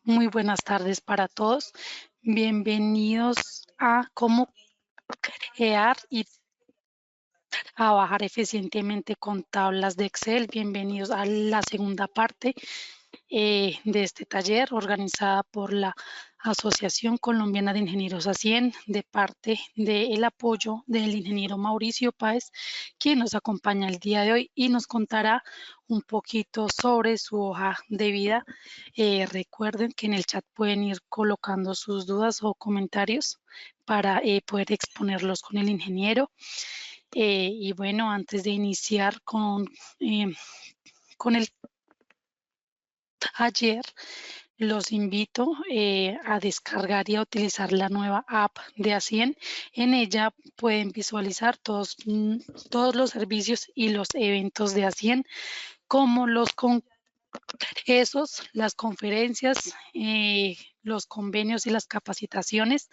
Muy buenas tardes para todos. Bienvenidos a cómo crear y trabajar eficientemente con tablas de Excel. Bienvenidos a la segunda parte de este taller organizada por la Asociación Colombiana de Ingenieros ASIEN, de parte del apoyo del ingeniero Mauricio Páez, quien nos acompaña el día de hoy y nos contará un poquito sobre su hoja de vida. Recuerden que en el chat pueden ir colocando sus dudas o comentarios para poder exponerlos con el ingeniero. Y bueno, antes de iniciar con el taller, los invito a descargar y a utilizar la nueva app de Ascien. En ella pueden visualizar todos los servicios y los eventos de Ascien, como los congresos, las conferencias, los convenios y las capacitaciones.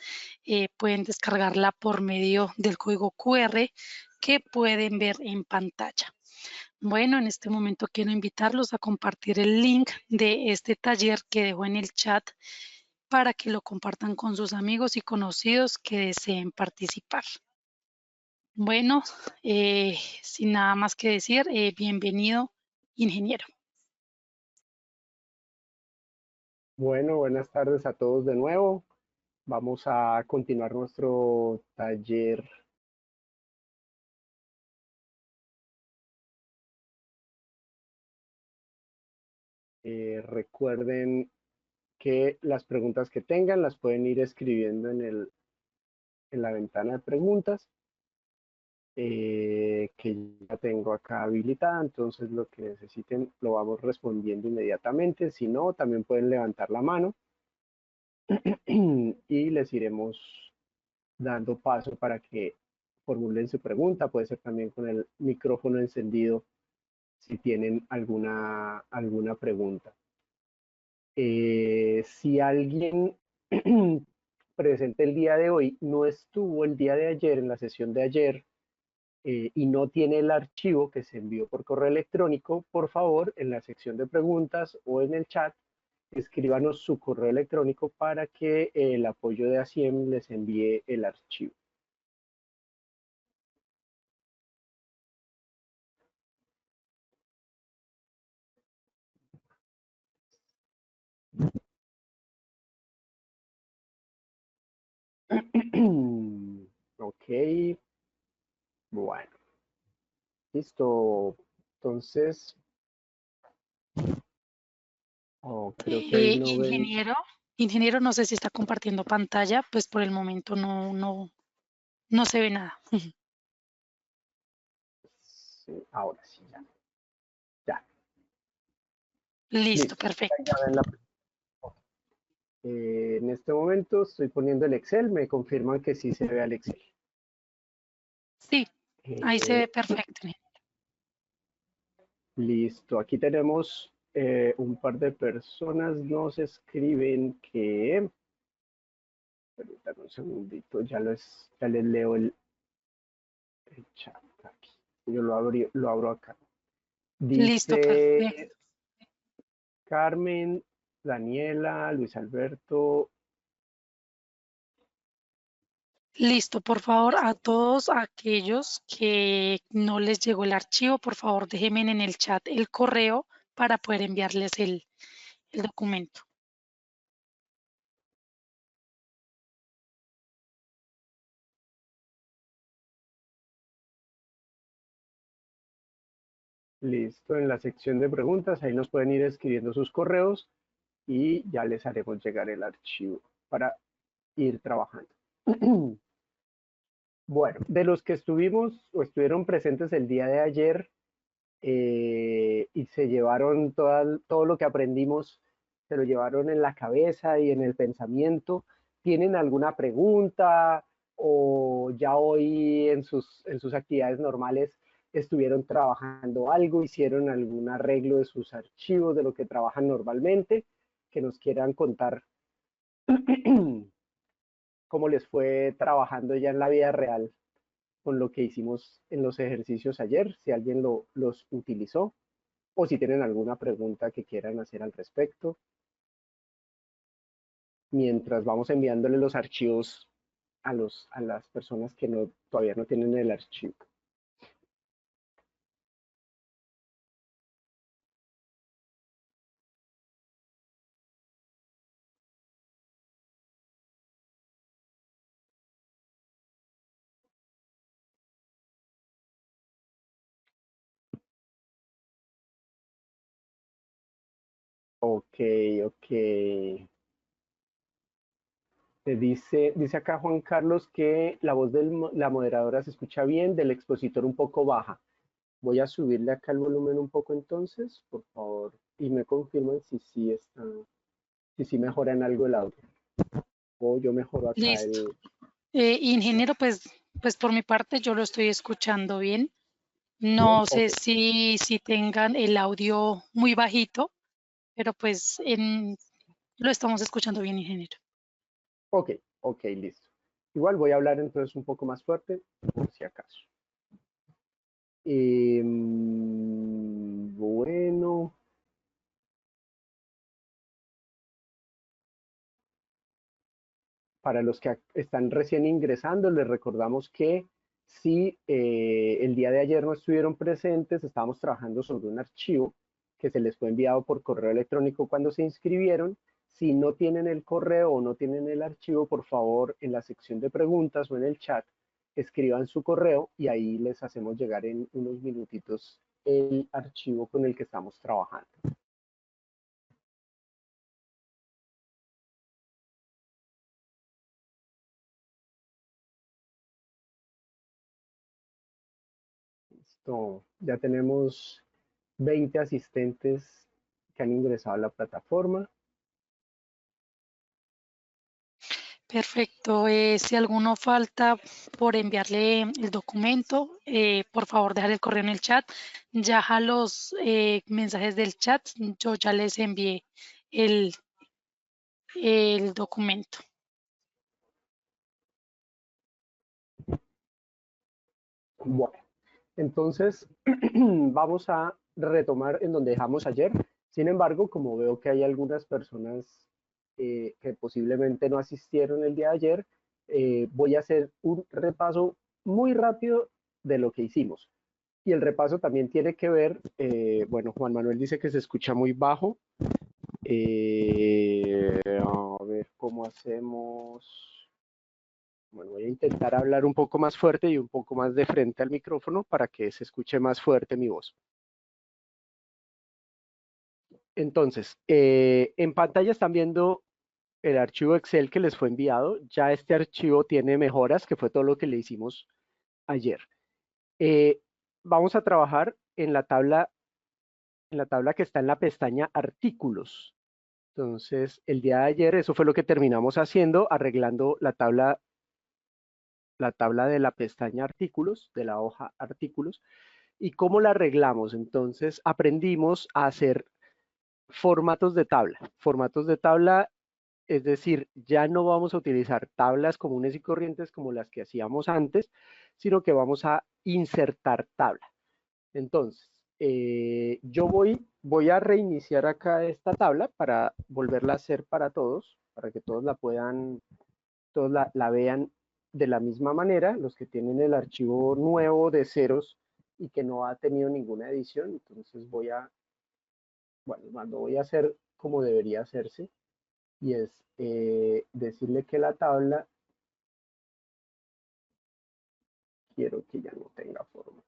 Pueden descargarla por medio del código QR que pueden ver en pantalla. Bueno, en este momento quiero invitarlos a compartir el link de este taller que dejo en el chat para que lo compartan con sus amigos y conocidos que deseen participar. Bueno, sin nada más que decir, bienvenido, ingeniero. Bueno, buenas tardes a todos de nuevo. Vamos a continuar nuestro taller. Recuerden que las preguntas que tengan las pueden ir escribiendo en la ventana de preguntas que ya tengo acá habilitada. Entonces lo que necesiten lo vamos respondiendo inmediatamente. Si no, también pueden levantar la mano y les iremos dando paso para que formulen su pregunta. Puede ser también con el micrófono encendido si tienen alguna pregunta. Si alguien presente el día de hoy no estuvo el día de ayer en la sesión de ayer y no tiene el archivo que se envió por correo electrónico, por favor, en la sección de preguntas o en el chat, escríbanos su correo electrónico para que el apoyo de ASIEM les envíe el archivo. Ok, bueno, listo. Entonces, creo que ahí no ven. Ingeniero, no sé si está compartiendo pantalla, pues por el momento no se ve nada. Sí, ahora sí, ya. Ya, Listo, listo. Ahí perfecto. ya ven en este momento estoy poniendo el Excel, me confirman que sí se ve el Excel. Sí, ahí se Eh, ve perfecto. Listo, aquí tenemos un par de personas, nos escriben que, permítanme un segundito, ya les leo el chat aquí. Yo lo abro acá. Listo, perfecto. Dice Carmen, Daniela, Luis Alberto. Listo, por favor, a todos aquellos que no les llegó el archivo, por favor, déjenme en el chat el correo para poder enviarles el documento. Listo, en la sección de preguntas, ahí nos pueden ir escribiendo sus correos y ya les haremos llegar el archivo para ir trabajando. Bueno, de los que estuvimos o estuvieron presentes el día de ayer y se llevaron todo lo que aprendimos, se lo llevaron en la cabeza y en el pensamiento, ¿tienen alguna pregunta o ya hoy en sus actividades normales estuvieron trabajando algo, hicieron algún arreglo de sus archivos, de lo que trabajan normalmente, que nos quieran contar cómo les fue trabajando ya en la vida real con lo que hicimos en los ejercicios ayer, si alguien los utilizó o si tienen alguna pregunta que quieran hacer al respecto? mientras vamos enviándole los archivos a las personas que todavía no tienen el archivo. Ok, ok. Dice acá Juan Carlos que la voz de la moderadora se escucha bien, del expositor un poco baja. Voy a subirle acá el volumen un poco entonces, por favor, y me confirman si sí está, si sí mejora en algo el audio. O yo mejoro acá Listo. el... Ingeniero, pues por mi parte yo lo estoy escuchando bien. No sé Ok, si tengan el audio muy bajito, pero pues lo estamos escuchando bien, ingeniero. ok, ok, listo. Igual voy a hablar entonces un poco más fuerte, por si acaso. Bueno, para los que están recién ingresando, les recordamos que si el día de ayer no estuvieron presentes, estábamos trabajando sobre un archivo que se les fue enviado por correo electrónico cuando se inscribieron. Si no tienen el correo o no tienen el archivo, por favor, en la sección de preguntas o en el chat, escriban su correo y ahí les hacemos llegar en unos minutitos el archivo con el que estamos trabajando. Listo. Ya tenemos 20 asistentes que han ingresado a la plataforma. Perfecto. Si alguno falta por enviarle el documento, por favor dejar el correo en el chat. Ya a los mensajes del chat, yo ya les envié el, el documento. Bueno, entonces vamos a retomar en donde dejamos ayer. Sin embargo, como veo que hay algunas personas que posiblemente no asistieron el día de ayer, voy a hacer un repaso muy rápido de lo que hicimos. Y el repaso también tiene que ver, bueno, Juan Manuel dice que se escucha muy bajo. A ver cómo hacemos. Bueno, voy a intentar hablar un poco más fuerte y un poco más de frente al micrófono para que se escuche más fuerte mi voz. Entonces, en pantalla están viendo el archivo Excel que les fue enviado. Ya este archivo tiene mejoras, que fue todo lo que le hicimos ayer. Eh, Vamos a trabajar en la tabla que está en la pestaña Artículos. Entonces, el día de ayer, eso fue lo que terminamos haciendo, arreglando la tabla de la pestaña Artículos, de la hoja Artículos. ¿Y cómo la arreglamos? Entonces aprendimos a hacer formatos de tabla. Formatos de tabla, es decir, ya no vamos a utilizar tablas comunes y corrientes como las que hacíamos antes, sino que vamos a insertar tabla. Entonces, yo voy a reiniciar acá esta tabla para volverla a hacer para todos, para que todos la puedan, todos la vean de la misma manera, los que tienen el archivo nuevo de ceros y que no ha tenido ninguna edición. Entonces bueno, lo voy a hacer como debería hacerse y es decirle que la tabla quiero que ya no tenga formas.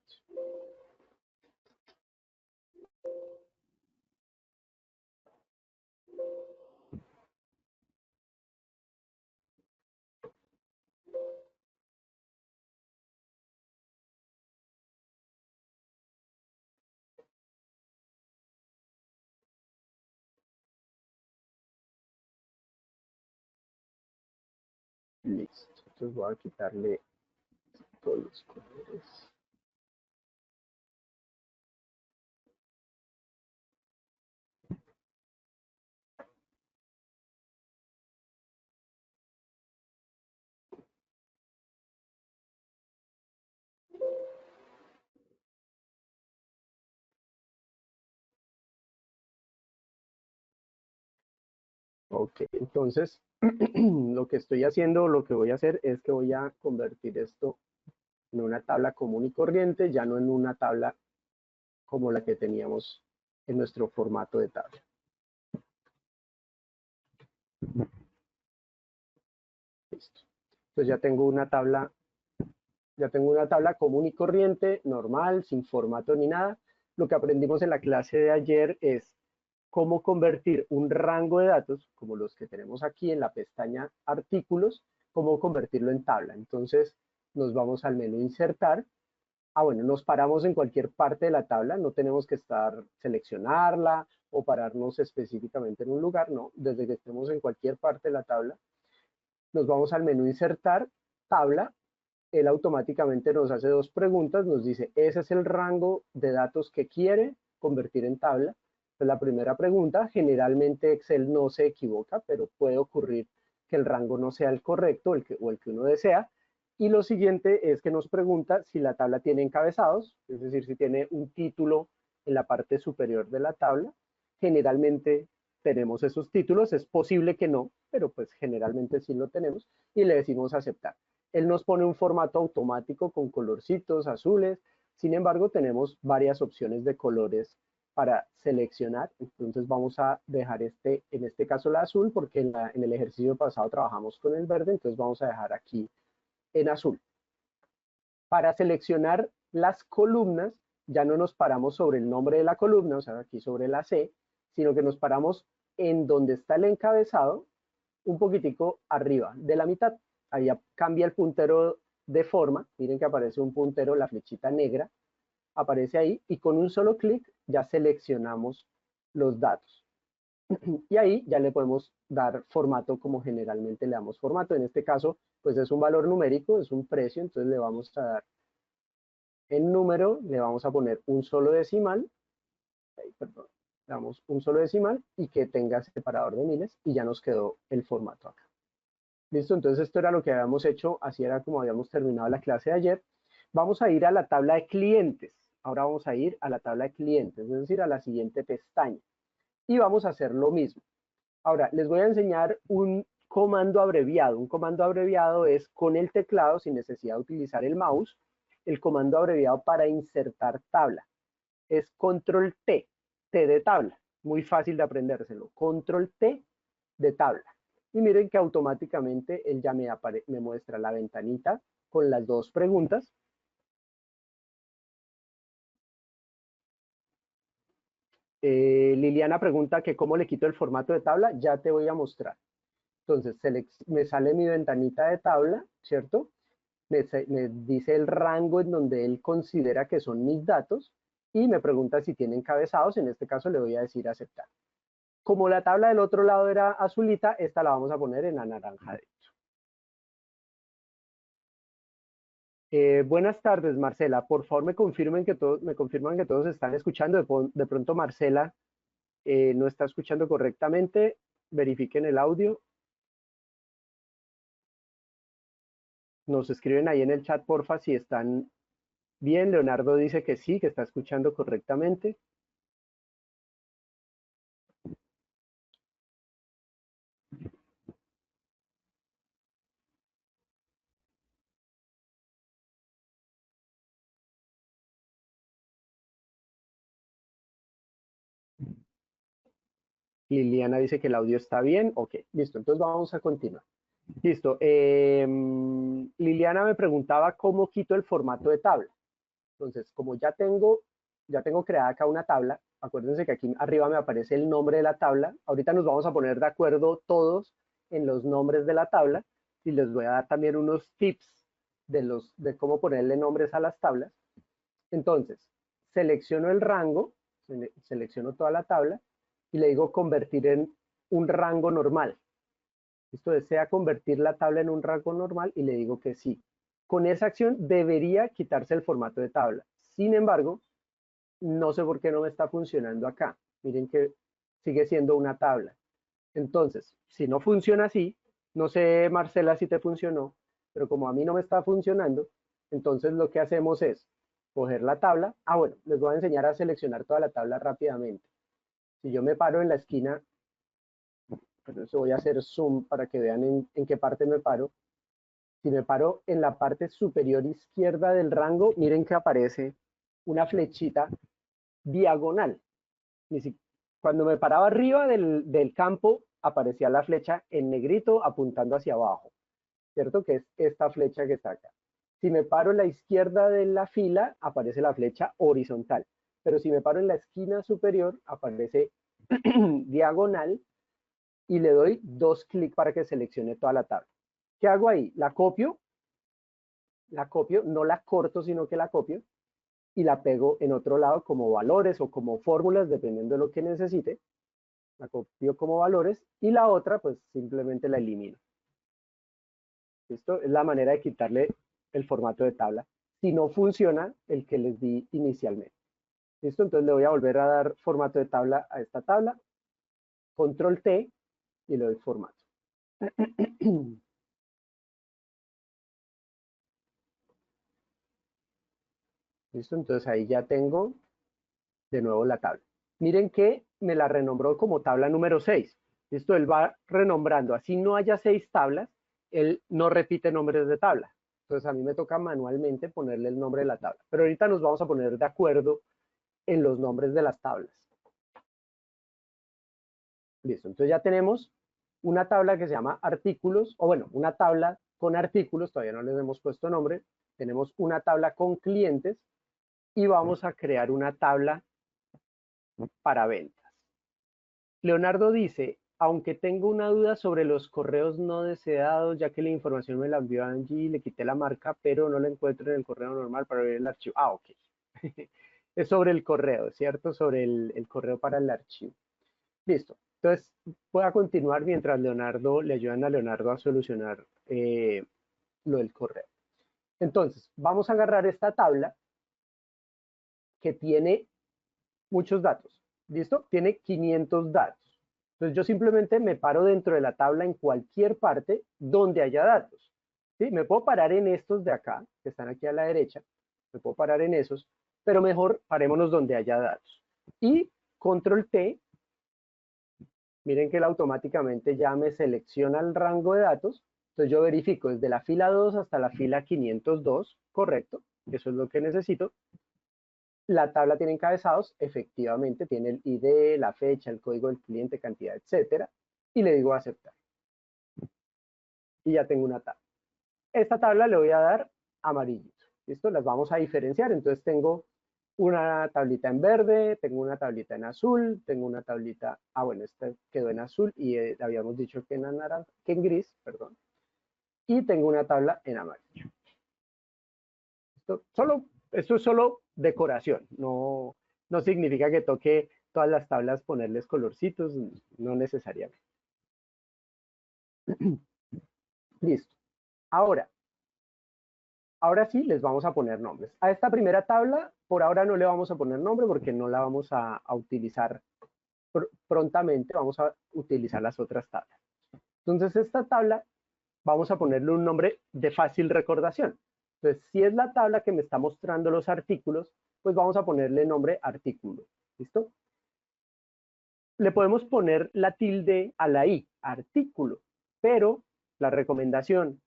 Listo. Entonces voy a quitarle todos los colores. Ok, entonces lo que estoy haciendo, lo que voy a hacer es que voy a convertir esto en una tabla común y corriente, ya no en una tabla como la que teníamos en nuestro formato de tabla. Listo. Entonces ya tengo una tabla común y corriente, normal, sin formato ni nada. Lo que aprendimos en la clase de ayer es cómo convertir un rango de datos, como los que tenemos aquí en la pestaña Artículos, cómo convertirlo en tabla. Entonces nos vamos al menú Insertar. Bueno, nos paramos en cualquier parte de la tabla, no tenemos que seleccionarla o pararnos específicamente en un lugar, no, desde que estemos en cualquier parte de la tabla, nos vamos al menú Insertar, Tabla, él automáticamente nos hace dos preguntas, nos dice, ese es el rango de datos que quiere convertir en tabla. Pues la primera pregunta, generalmente Excel no se equivoca, pero puede ocurrir que el rango no sea el correcto o el que uno desea. Y lo siguiente es que nos pregunta si la tabla tiene encabezados, es decir, si tiene un título en la parte superior de la tabla. Generalmente tenemos esos títulos, es posible que no, pero pues generalmente sí lo tenemos y le decimos aceptar. Él nos pone un formato automático con colorcitos azules, sin embargo tenemos varias opciones de colores para seleccionar, entonces vamos a dejar en este caso la azul, porque en el ejercicio pasado trabajamos con el verde, entonces vamos a dejar aquí en azul. Para seleccionar las columnas, ya no nos paramos sobre el nombre de la columna, o sea, aquí sobre la C, sino que nos paramos en donde está el encabezado, un poquitico arriba de la mitad. Ahí cambia el puntero de forma, miren que aparece un puntero, la flechita negra, aparece ahí y con un solo clic ya seleccionamos los datos. Y ahí ya le podemos dar formato como generalmente le damos formato. En este caso, pues es un valor numérico, es un precio, entonces le vamos a dar en número, le vamos a poner un solo decimal, perdón, le damos un solo decimal y que tenga separador de miles y ya nos quedó el formato acá. Listo, entonces esto era lo que habíamos hecho, así era como habíamos terminado la clase de ayer. Vamos a ir a la tabla de clientes. Ahora vamos a ir a la tabla de clientes, es decir, a la siguiente pestaña. Y vamos a hacer lo mismo. Ahora, les voy a enseñar un comando abreviado. Un comando abreviado es con el teclado, sin necesidad de utilizar el mouse, el comando abreviado para insertar tabla. Es control T, T de tabla. Muy fácil de aprendérselo. Control T de tabla. Y miren que automáticamente él ya me muestra la ventanita con las dos preguntas. Liliana pregunta que cómo le quito el formato de tabla. Ya te voy a mostrar. Entonces me sale mi ventanita de tabla, ¿cierto? Me dice el rango en donde él considera que son mis datos y me pregunta si tiene encabezados. En este caso le voy a decir aceptar. Como la tabla del otro lado era azulita, esta la vamos a poner en anaranjadito. Buenas tardes, Marcela. Por favor, me confirman que todos están escuchando. De pronto, Marcela no está escuchando correctamente. Verifiquen el audio. Nos escriben ahí en el chat, porfa, si están bien. Leonardo dice que sí, que está escuchando correctamente. Liliana dice que el audio está bien. Ok, listo. Entonces vamos a continuar. Listo. Liliana me preguntaba cómo quito el formato de tabla. Entonces, como ya tengo creada acá una tabla, acuérdense que aquí arriba me aparece el nombre de la tabla. Ahorita nos vamos a poner de acuerdo todos en los nombres de la tabla y les voy a dar también unos tips de cómo ponerle nombres a las tablas. Entonces, selecciono el rango, selecciono toda la tabla y le digo convertir en un rango normal. Esto desea convertir la tabla en un rango normal y le digo que sí. Con esa acción debería quitarse el formato de tabla. Sin embargo, no sé por qué no me está funcionando acá. Miren que sigue siendo una tabla. Entonces, si no funciona así, no sé, Marcela, si te funcionó, pero como a mí no me está funcionando, entonces lo que hacemos es coger la tabla. Bueno, les voy a enseñar a seleccionar toda la tabla rápidamente. Si yo me paro en la esquina, Entonces voy a hacer zoom para que vean en qué parte me paro. Si me paro en la parte superior izquierda del rango, miren que aparece una flechita diagonal. Cuando me paraba arriba del campo, aparecía la flecha en negrito apuntando hacia abajo, ¿cierto? Que es esta flecha que está acá. Si me paro en la izquierda de la fila, aparece la flecha horizontal. Pero si me paro en la esquina superior, aparece diagonal y le doy 2 clics para que seleccione toda la tabla. ¿Qué hago ahí? La copio, no la corto, sino que la copio y la pego en otro lado como valores o como fórmulas, dependiendo de lo que necesite. La copio como valores y la otra pues simplemente la elimino. Esto es la manera de quitarle el formato de tabla si no funciona el que les di inicialmente. ¿Listo? Entonces le voy a volver a dar formato de tabla a esta tabla, control T y le doy formato. ¿Listo? Entonces ahí ya tengo de nuevo la tabla. Miren que me la renombró como tabla número 6. ¿Listo? Él va renombrando. Así no haya 6 tablas, él no repite nombres de tabla. Entonces a mí me toca manualmente ponerle el nombre de la tabla. Pero ahorita nos vamos a poner de acuerdo en los nombres de las tablas. Listo. Entonces ya tenemos una tabla que se llama artículos, o bueno, una tabla con artículos, todavía no les hemos puesto nombre. Tenemos una tabla con clientes y vamos a crear una tabla para ventas. Leonardo dice, aunque tengo una duda sobre los correos no deseados, ya que la información me la envió Angie, le quité la marca, pero no la encuentro en el correo normal para ver el archivo. Ah, ok. Es sobre el correo, ¿cierto? Sobre el correo para el archivo. Listo. Entonces, voy a continuar mientras le ayudan a Leonardo a solucionar lo del correo. Entonces, vamos a agarrar esta tabla que tiene muchos datos. ¿Listo? Tiene 500 datos. Entonces yo simplemente me paro dentro de la tabla en cualquier parte donde haya datos. ¿Sí? Me puedo parar en estos de acá, que están aquí a la derecha. Me puedo parar en esos, pero mejor parémonos donde haya datos. Y control T, miren que él automáticamente ya me selecciona el rango de datos. Entonces yo verifico desde la fila 2 hasta la fila 502, correcto, eso es lo que necesito. La tabla tiene encabezados, efectivamente tiene el ID, la fecha, el código del cliente, cantidad, etcétera, y le digo aceptar. Y ya tengo una tabla. Esta tabla le voy a dar amarillito. ¿Listo? Las vamos a diferenciar. Entonces tengo una tablita en verde, tengo una tablita en azul, tengo una tablita, bueno, esta quedó en azul y habíamos dicho que en naranja, que en gris, perdón. Y tengo una tabla en amarillo. Esto es solo decoración, no significa que toque todas las tablas ponerles colorcitos, no necesariamente. Listo. Ahora sí les vamos a poner nombres. A esta primera tabla, por ahora no le vamos a poner nombre porque no la vamos a utilizar prontamente, vamos a utilizar las otras tablas. Entonces esta tabla vamos a ponerle un nombre de fácil recordación. Entonces, si es la tabla que me está mostrando los artículos, pues vamos a ponerle nombre artículo. ¿Listo? Le podemos poner la tilde a la i, artículo, pero la recomendación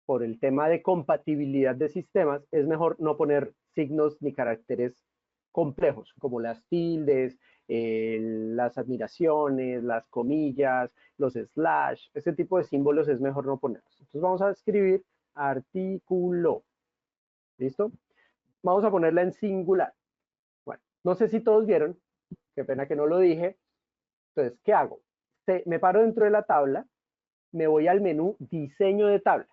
por el tema de compatibilidad de sistemas es mejor no poner signos ni caracteres complejos, como las tildes, las admiraciones, las comillas, los slash, ese tipo de símbolos es mejor no ponerlos. Entonces vamos a escribir artículo. ¿Listo? Vamos a ponerla en singular. Bueno, no sé si todos vieron, qué pena que no lo dije. Entonces, ¿qué hago? Me paro dentro de la tabla, me voy al menú diseño de tabla,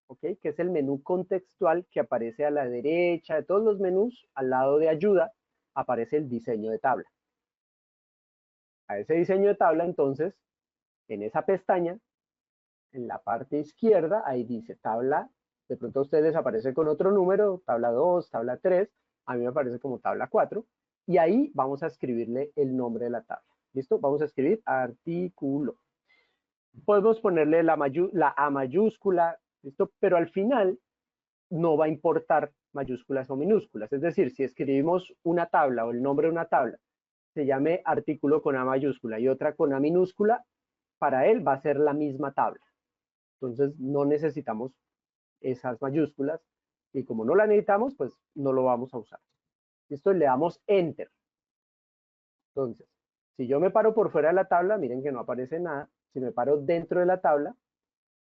¿ok? Que es el menú contextual que aparece a la derecha de todos los menús, al lado de ayuda, aparece el diseño de tabla. A ese diseño de tabla, entonces, en esa pestaña, en la parte izquierda, ahí dice tabla, de pronto a ustedes les aparece con otro número, tabla 2, tabla 3, a mí me aparece como tabla 4, y ahí vamos a escribirle el nombre de la tabla. ¿Listo? Vamos a escribir artículo. Podemos ponerle la A mayúscula, ¿listo? Pero al final no va a importar mayúsculas o minúsculas. Es decir, si escribimos una tabla o el nombre de una tabla, se llame artículo con A mayúscula y otra con A minúscula, para él va a ser la misma tabla. Entonces no necesitamos esas mayúsculas y como no la necesitamos, pues no lo vamos a usar. Listo, le damos Enter. Entonces, si yo me paro por fuera de la tabla, miren que no aparece nada. Si me paro dentro de la tabla,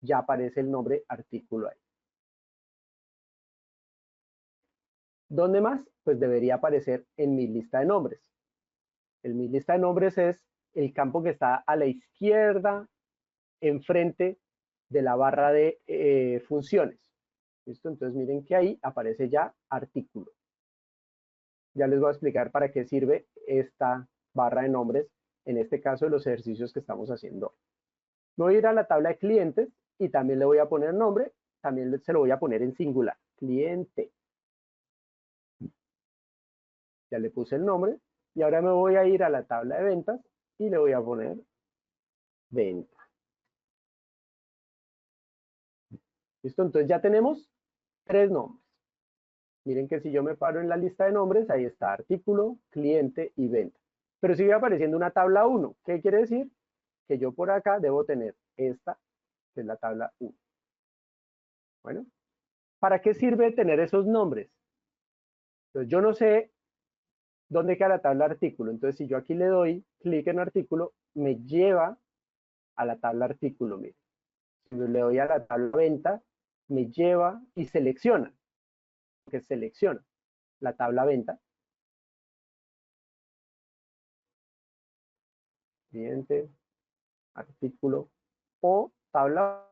ya aparece el nombre artículo ahí. ¿Dónde más? Pues debería aparecer en mi lista de nombres. En mi lista de nombres es el campo que está a la izquierda, enfrente de la barra de funciones. ¿Listo? Entonces miren que ahí aparece ya artículo. Ya les voy a explicar para qué sirve esta barra de nombres, en este caso de los ejercicios que estamos haciendo hoy. Voy a ir a la tabla de clientes y también le voy a poner nombre, también se lo voy a poner en singular, cliente. Ya le puse el nombre y ahora me voy a ir a la tabla de ventas y le voy a poner venta. ¿Listo? Entonces ya tenemos 3 nombres. Miren que si yo me paro en la lista de nombres, ahí está artículo, cliente y venta. Pero sigue apareciendo una tabla 1. ¿Qué quiere decir? Que yo por acá debo tener esta, que es la tabla 1. Bueno, ¿para qué sirve tener esos nombres? Entonces yo no sé dónde queda la tabla artículo. Entonces si yo aquí le doy clic en artículo, me lleva a la tabla artículo. Miren. Si le doy a la tabla venta, me lleva y selecciona, que selecciona la tabla venta. Cliente, artículo o tabla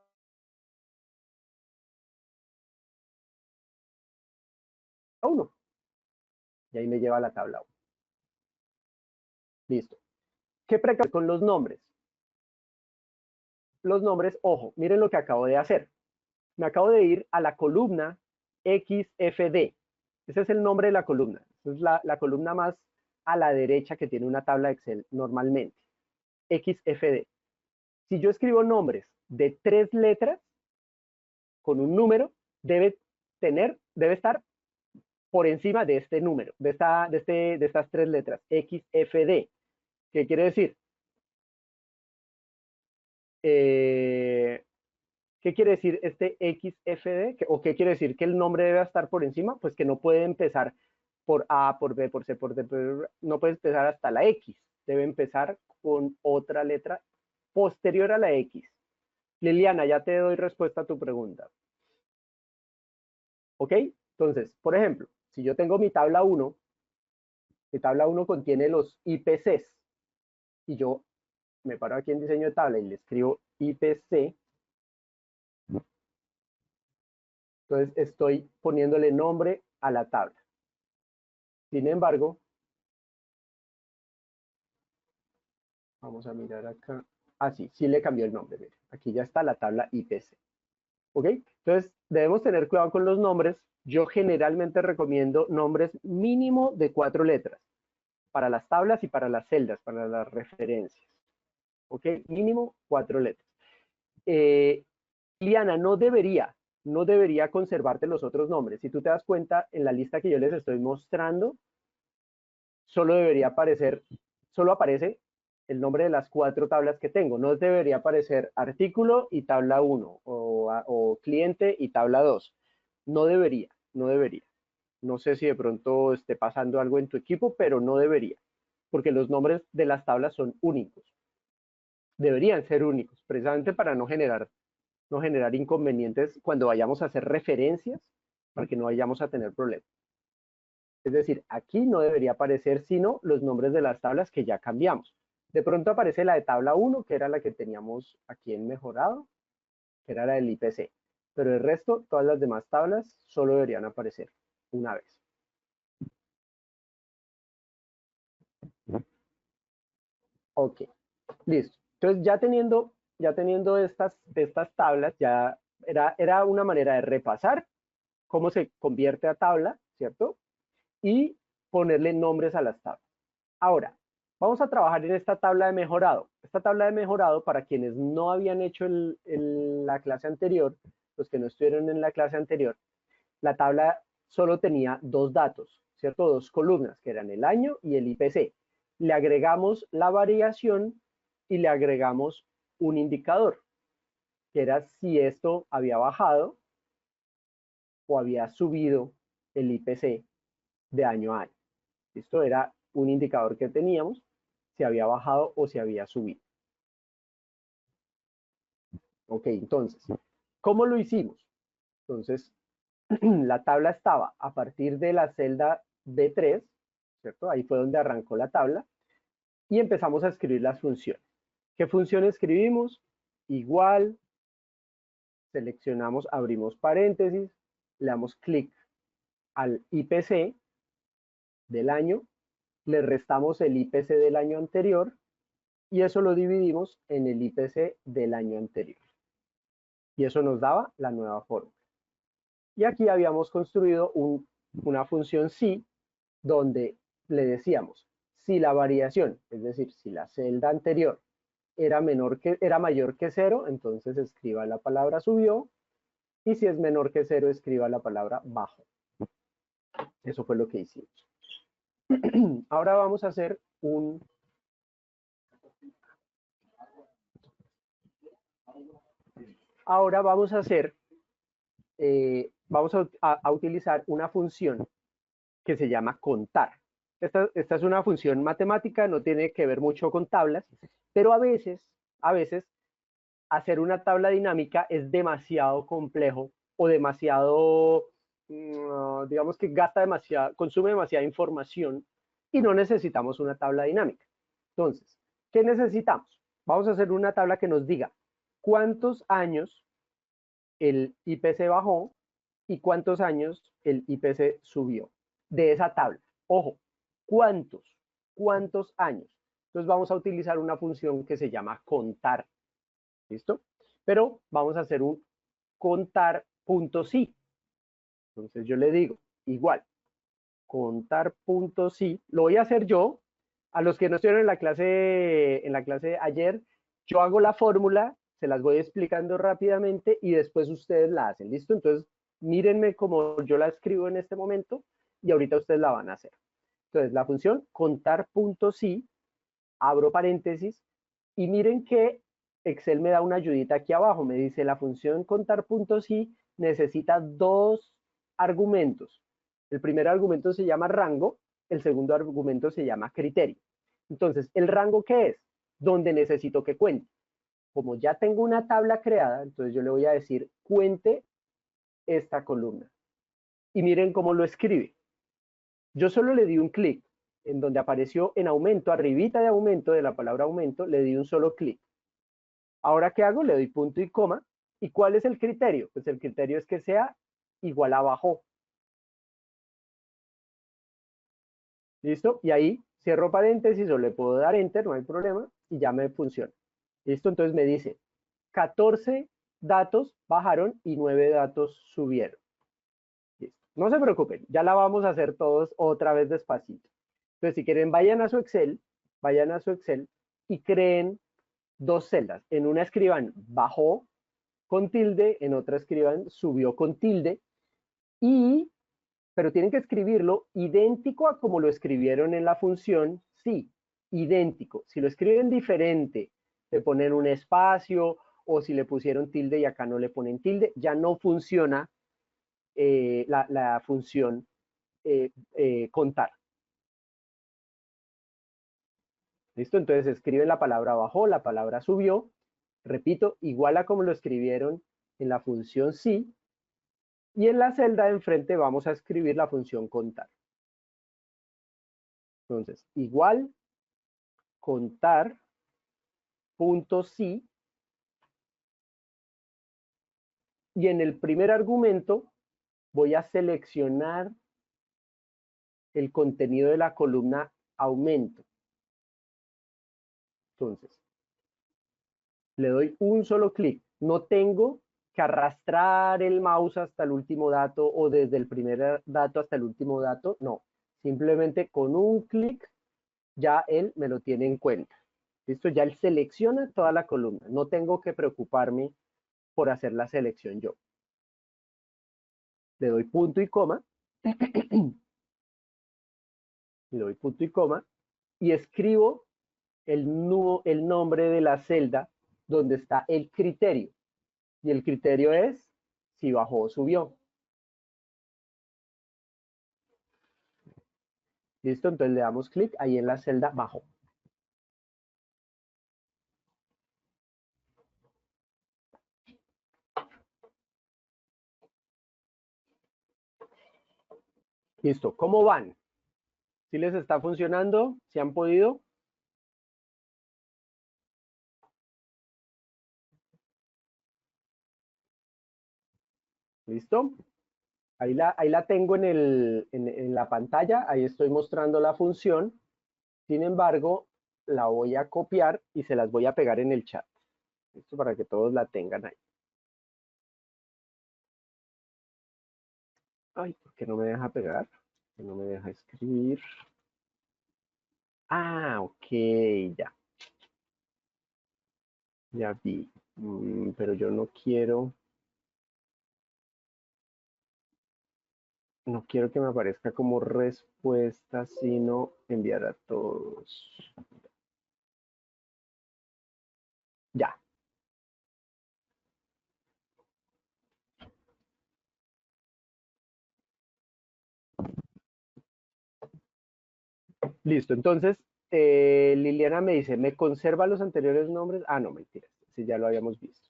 1. Y ahí me lleva a la tabla 1. Listo. ¿Qué precaución con los nombres? Los nombres, ojo, miren lo que acabo de hacer. Me acabo de ir a la columna XFD. Ese es el nombre de la columna. Esa es la columna más a la derecha que tiene una tabla Excel normalmente. XFD. Si yo escribo nombres de 3 letras con un número, debe estar por encima de este número, de estas 3 letras, XFD. ¿Qué quiere decir? ¿Qué quiere decir este XFD? ¿O qué quiere decir que el nombre debe estar por encima? Pues que no puede empezar por A, por B, por C, por D, no puede empezar hasta la X. Debe empezar con otra letra posterior a la X. Liliana, ya te doy respuesta a tu pregunta. ¿Ok? Entonces, por ejemplo, si yo tengo mi tabla 1, mi tabla 1 contiene los IPCs. Y yo me paro aquí en diseño de tabla y le escribo IPC. Entonces estoy poniéndole nombre a la tabla. Sin embargo, vamos a mirar acá. Ah, sí le cambió el nombre. Miren. Aquí ya está la tabla IPC. ¿Ok? Entonces debemos tener cuidado con los nombres. Yo generalmente recomiendo nombres mínimo de 4 letras para las tablas y para las celdas, para las referencias. ¿Ok? Mínimo 4 letras. Liana, no debería conservarte los otros nombres. Si tú te das cuenta, en la lista que yo les estoy mostrando, solo aparece el nombre de las 4 tablas que tengo. No debería aparecer artículo y tabla 1 o cliente y tabla 2. No debería. No sé si de pronto esté pasando algo en tu equipo, pero no debería, porque los nombres de las tablas son únicos. Deberían ser únicos, precisamente para no generar inconvenientes cuando vayamos a hacer referencias, para que no vayamos a tener problemas. Es decir, aquí no debería aparecer sino los nombres de las tablas que ya cambiamos. De pronto aparece la de tabla 1, que era la que teníamos aquí en mejorado, que era la del IPC. Pero el resto, todas las demás tablas, solo deberían aparecer una vez. Ok, listo. Entonces ya teniendo estas tablas, ya era una manera de repasar cómo se convierte a tabla, ¿cierto? Y ponerle nombres a las tablas. Ahora, vamos a trabajar en esta tabla de mejorado. Esta tabla de mejorado, para quienes no habían hecho la clase anterior, los que no estuvieron en la clase anterior, la tabla solo tenía 2 datos, ¿cierto? 2 columnas, que eran el año y el IPC. Le agregamos la variación y le agregamos un indicador, que era si esto había bajado o había subido el IPC de año a año. Esto era un indicador que teníamos, si había bajado o si había subido. Ok, entonces, ¿cómo lo hicimos? Entonces, la tabla estaba a partir de la celda B3, ¿cierto? Ahí fue donde arrancó la tabla, y empezamos a escribir las funciones. ¿Qué función escribimos? Igual, seleccionamos, abrimos paréntesis, le damos clic al IPC del año, le restamos el IPC del año anterior, y eso lo dividimos en el IPC del año anterior. Y eso nos daba la nueva fórmula. Y aquí habíamos construido una función si, donde le decíamos, si la variación, es decir, si la celda anterior era mayor que 0, entonces escriba la palabra subió, y si es menor que 0, escriba la palabra bajó. Eso fue lo que hicimos. Ahora vamos a hacer Ahora vamos a hacer, vamos a utilizar una función que se llama contar. Esta es una función matemática, no tiene que ver mucho con tablas, pero a veces hacer una tabla dinámica es demasiado complejo o demasiado, digamos que consume demasiada información y no necesitamos una tabla dinámica. Entonces, ¿qué necesitamos? Vamos a hacer una tabla que nos diga cuántos años el IPC bajó y cuántos años el IPC subió de esa tabla. Ojo, ¿cuántos años? Entonces vamos a utilizar una función que se llama contar. ¿Listo? Pero vamos a hacer un contar.si. Entonces yo le digo, igual, contar.si. Lo voy a hacer yo. A los que no estuvieron en la clase de ayer, yo hago la fórmula, se las voy explicando rápidamente y después ustedes la hacen. ¿Listo? Entonces, mírenme como yo la escribo en este momento y ahorita ustedes la van a hacer. Entonces, la función contar.si, abro paréntesis, y miren que Excel me da una ayudita aquí abajo. Me dice la función contar.si necesita dos argumentos. El primer argumento se llama rango, el segundo argumento se llama criterio. Entonces, ¿el rango qué es? Donde necesito que cuente. Como ya tengo una tabla creada, entonces yo le voy a decir cuente esta columna. Y miren cómo lo escribe. Yo solo le di un clic en donde apareció en aumento, arribita de aumento, de la palabra aumento, le di un solo clic. Ahora, ¿qué hago? Le doy punto y coma. ¿Y cuál es el criterio? Pues el criterio es que sea igual a bajó. ¿Listo? Y ahí cierro paréntesis o le puedo dar enter, no hay problema, y ya me funciona. ¿Listo? Entonces me dice 14 datos bajaron y 9 datos subieron. ¿Listo? No se preocupen, ya la vamos a hacer todos otra vez despacito. Entonces, si quieren, vayan a su Excel y creen dos celdas. En una escriban bajó con tilde, en otra escriban subió con tilde, pero tienen que escribirlo idéntico a como lo escribieron en la función sí, idéntico. Si lo escriben diferente, le ponen un espacio, o si le pusieron tilde y acá no le ponen tilde, ya no funciona la función contar. ¿Listo? Entonces escriben la palabra bajó, la palabra subió, repito, igual a como lo escribieron en la función sí, y en la celda de enfrente vamos a escribir la función contar. Entonces, igual contar punto sí, y en el primer argumento voy a seleccionar el contenido de la columna aumento. Entonces, le doy un solo clic. No tengo que arrastrar el mouse hasta el último dato o desde el primer dato hasta el último dato. No, simplemente con un clic ya él me lo tiene en cuenta. ¿Listo? Ya él selecciona toda la columna. No tengo que preocuparme por hacer la selección yo. Le doy punto y coma. Le doy punto y coma y escribo el nombre de la celda donde está el criterio. Y el criterio es si bajó o subió. ¿Listo? Entonces le damos clic ahí en la celda bajó. Listo. ¿Cómo van? ¿Sí les está funcionando? ¿Sí han podido? ¿Listo? Ahí la tengo en la pantalla. Ahí estoy mostrando la función. Sin embargo, la voy a copiar y se las voy a pegar en el chat. Esto para que todos la tengan ahí. Ay, ¿por qué no me deja pegar? ¿Por qué no me deja escribir? Ah, ok, ya. Ya vi. Pero yo no quiero que me aparezca como respuesta, sino enviar a todos. Ya. Listo. Entonces, Liliana me dice, ¿me conserva los anteriores nombres? Ah, no, mentira. Ese ya lo habíamos visto.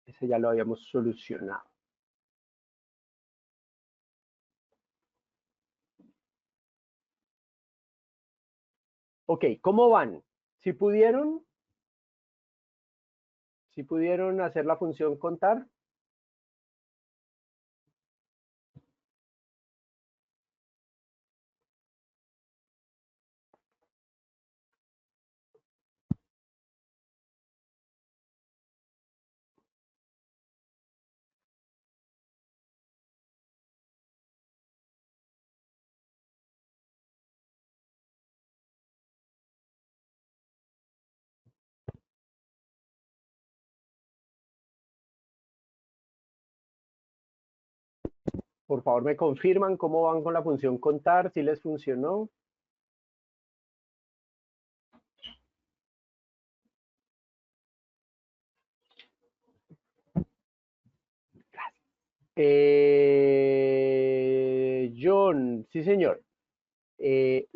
Ese ya lo habíamos solucionado. Ok, ¿cómo van? ¿Si pudieron? ¿Si pudieron hacer la función contar? Por favor, me confirman cómo van con la función contar, si les funcionó. John, sí señor. Eh,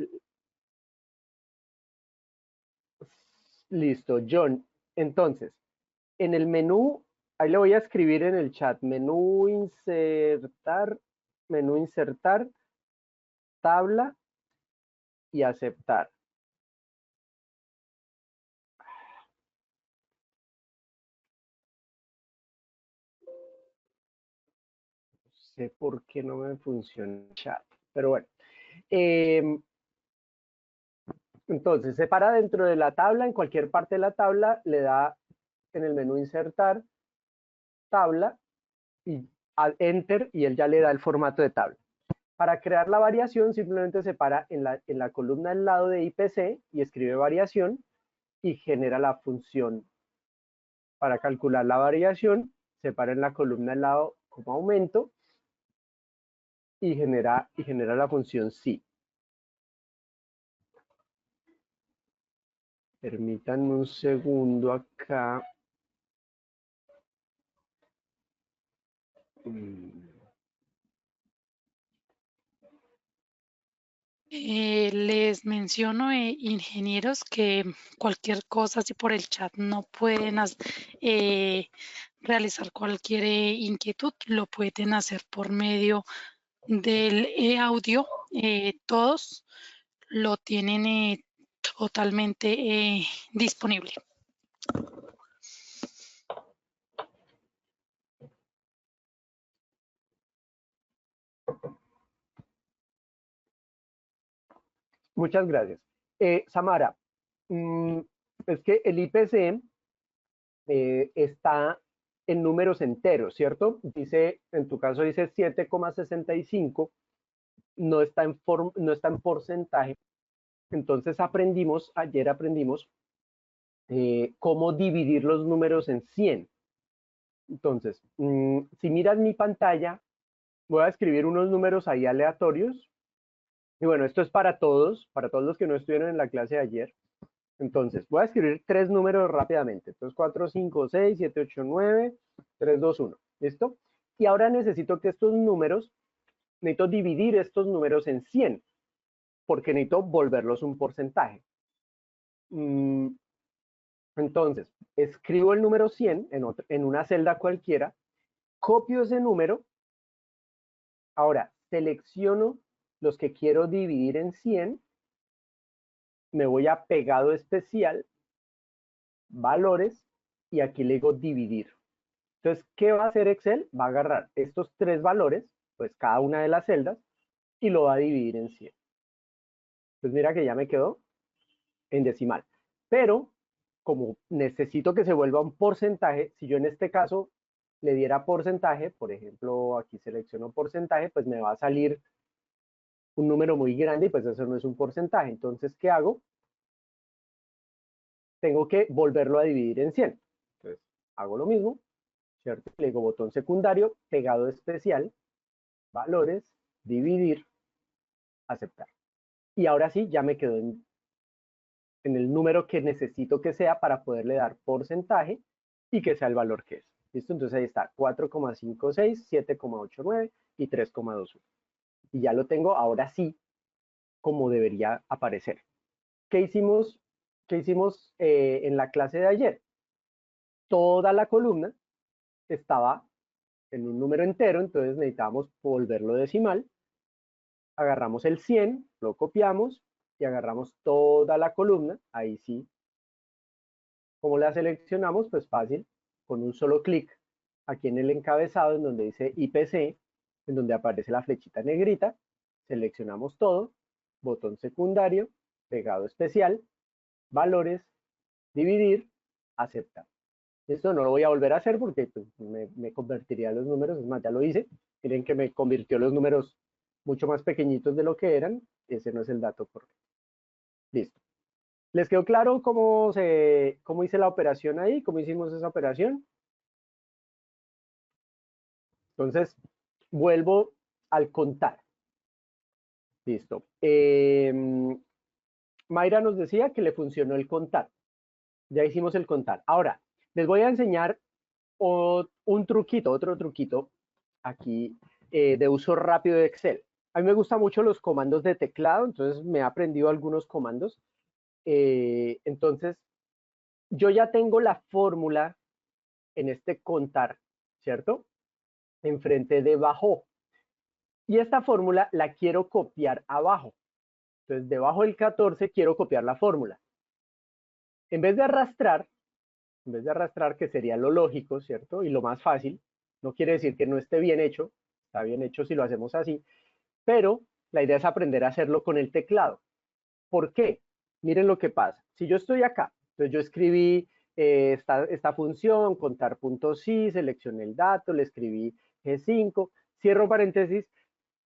Listo, John. Entonces, en el menú, ahí le voy a escribir en el chat, menú insertar, tabla y aceptar. No sé por qué no me funciona el chat, pero bueno. Entonces, se para dentro de la tabla, en cualquier parte de la tabla, le da en el menú insertar, tabla, y al enter, y él ya le da el formato de tabla. Para crear la variación, simplemente se para en la columna al lado de IPC y escribe variación y genera la función. Para calcular la variación, se para en la columna al lado como aumento y genera la función sí. Permítanme un segundo acá. Les menciono, ingenieros, que cualquier cosa, si por el chat no pueden realizar cualquier inquietud, lo pueden hacer por medio del audio. Todos lo tienen totalmente disponible. Muchas gracias. Samara, es que el IPC está en números enteros, ¿cierto? Dice, en tu caso dice 7,65, no está en porcentaje. Entonces ayer aprendimos cómo dividir los números en 100. Entonces, si miras mi pantalla, voy a escribir unos números ahí aleatorios. Y bueno, esto es para todos los que no estuvieron en la clase de ayer. Entonces, voy a escribir tres números rápidamente. Entonces, 4, 5, 6, 7, 8, 9, 3, 2, 1. ¿Listo? Y ahora necesito que estos números, necesito dividir estos números en 100, porque necesito volverlos un porcentaje. Entonces, escribo el número 100 en una celda cualquiera, copio ese número, ahora selecciono los que quiero dividir en 100, me voy a pegado especial, valores, y aquí le digo dividir. Entonces, ¿qué va a hacer Excel? Va a agarrar estos tres valores, pues cada una de las celdas, y lo va a dividir en 100. Pues mira que ya me quedó en decimal. Pero, como necesito que se vuelva un porcentaje, si yo en este caso le diera porcentaje, por ejemplo, aquí selecciono porcentaje, pues me va a salir un número muy grande y pues eso no es un porcentaje. Entonces, ¿qué hago? Tengo que volverlo a dividir en 100. Entonces, hago lo mismo, ¿cierto? Le digo botón secundario, pegado especial, valores, dividir, aceptar. Y ahora sí, ya me quedo en el número que necesito que sea para poderle dar porcentaje y que sea el valor que es. ¿Listo? Entonces ahí está, 4,56, 7,89 y 3,21. Y ya lo tengo ahora sí como debería aparecer. ¿Qué hicimos, en la clase de ayer? Toda la columna estaba en un número entero, entonces necesitábamos volverlo decimal. Agarramos el 100, lo copiamos y agarramos toda la columna. Ahí sí. ¿Cómo la seleccionamos? Pues fácil, con un solo clic aquí en el encabezado en donde dice IPC, en donde aparece la flechita negrita, seleccionamos todo, botón secundario, pegado especial, valores, dividir, aceptar. Esto no lo voy a volver a hacer porque pues, me convertiría los números, es más, ya lo hice, miren que me convirtió los números mucho más pequeñitos de lo que eran, ese no es el dato correcto. Listo. ¿Les quedó claro cómo hice la operación ahí? ¿Cómo hicimos esa operación? Entonces, vuelvo al contar. Listo. Mayra nos decía que le funcionó el contar. Ya hicimos el contar. Ahora, les voy a enseñar un truquito, otro truquito aquí de uso rápido de Excel. A mí me gustan mucho los comandos de teclado, entonces me he aprendido algunos comandos. Entonces, yo ya tengo la fórmula en este contar, ¿cierto? Enfrente de bajo. Y esta fórmula la quiero copiar abajo. Entonces, debajo del 14 quiero copiar la fórmula. En vez de arrastrar, que sería lo lógico, ¿cierto? Y lo más fácil, no quiere decir que no esté bien hecho, está bien hecho si lo hacemos así, pero la idea es aprender a hacerlo con el teclado. ¿Por qué? Miren lo que pasa. Si yo estoy acá, entonces yo escribí esta función, contar.si, seleccioné el dato, le escribí G5, cierro paréntesis,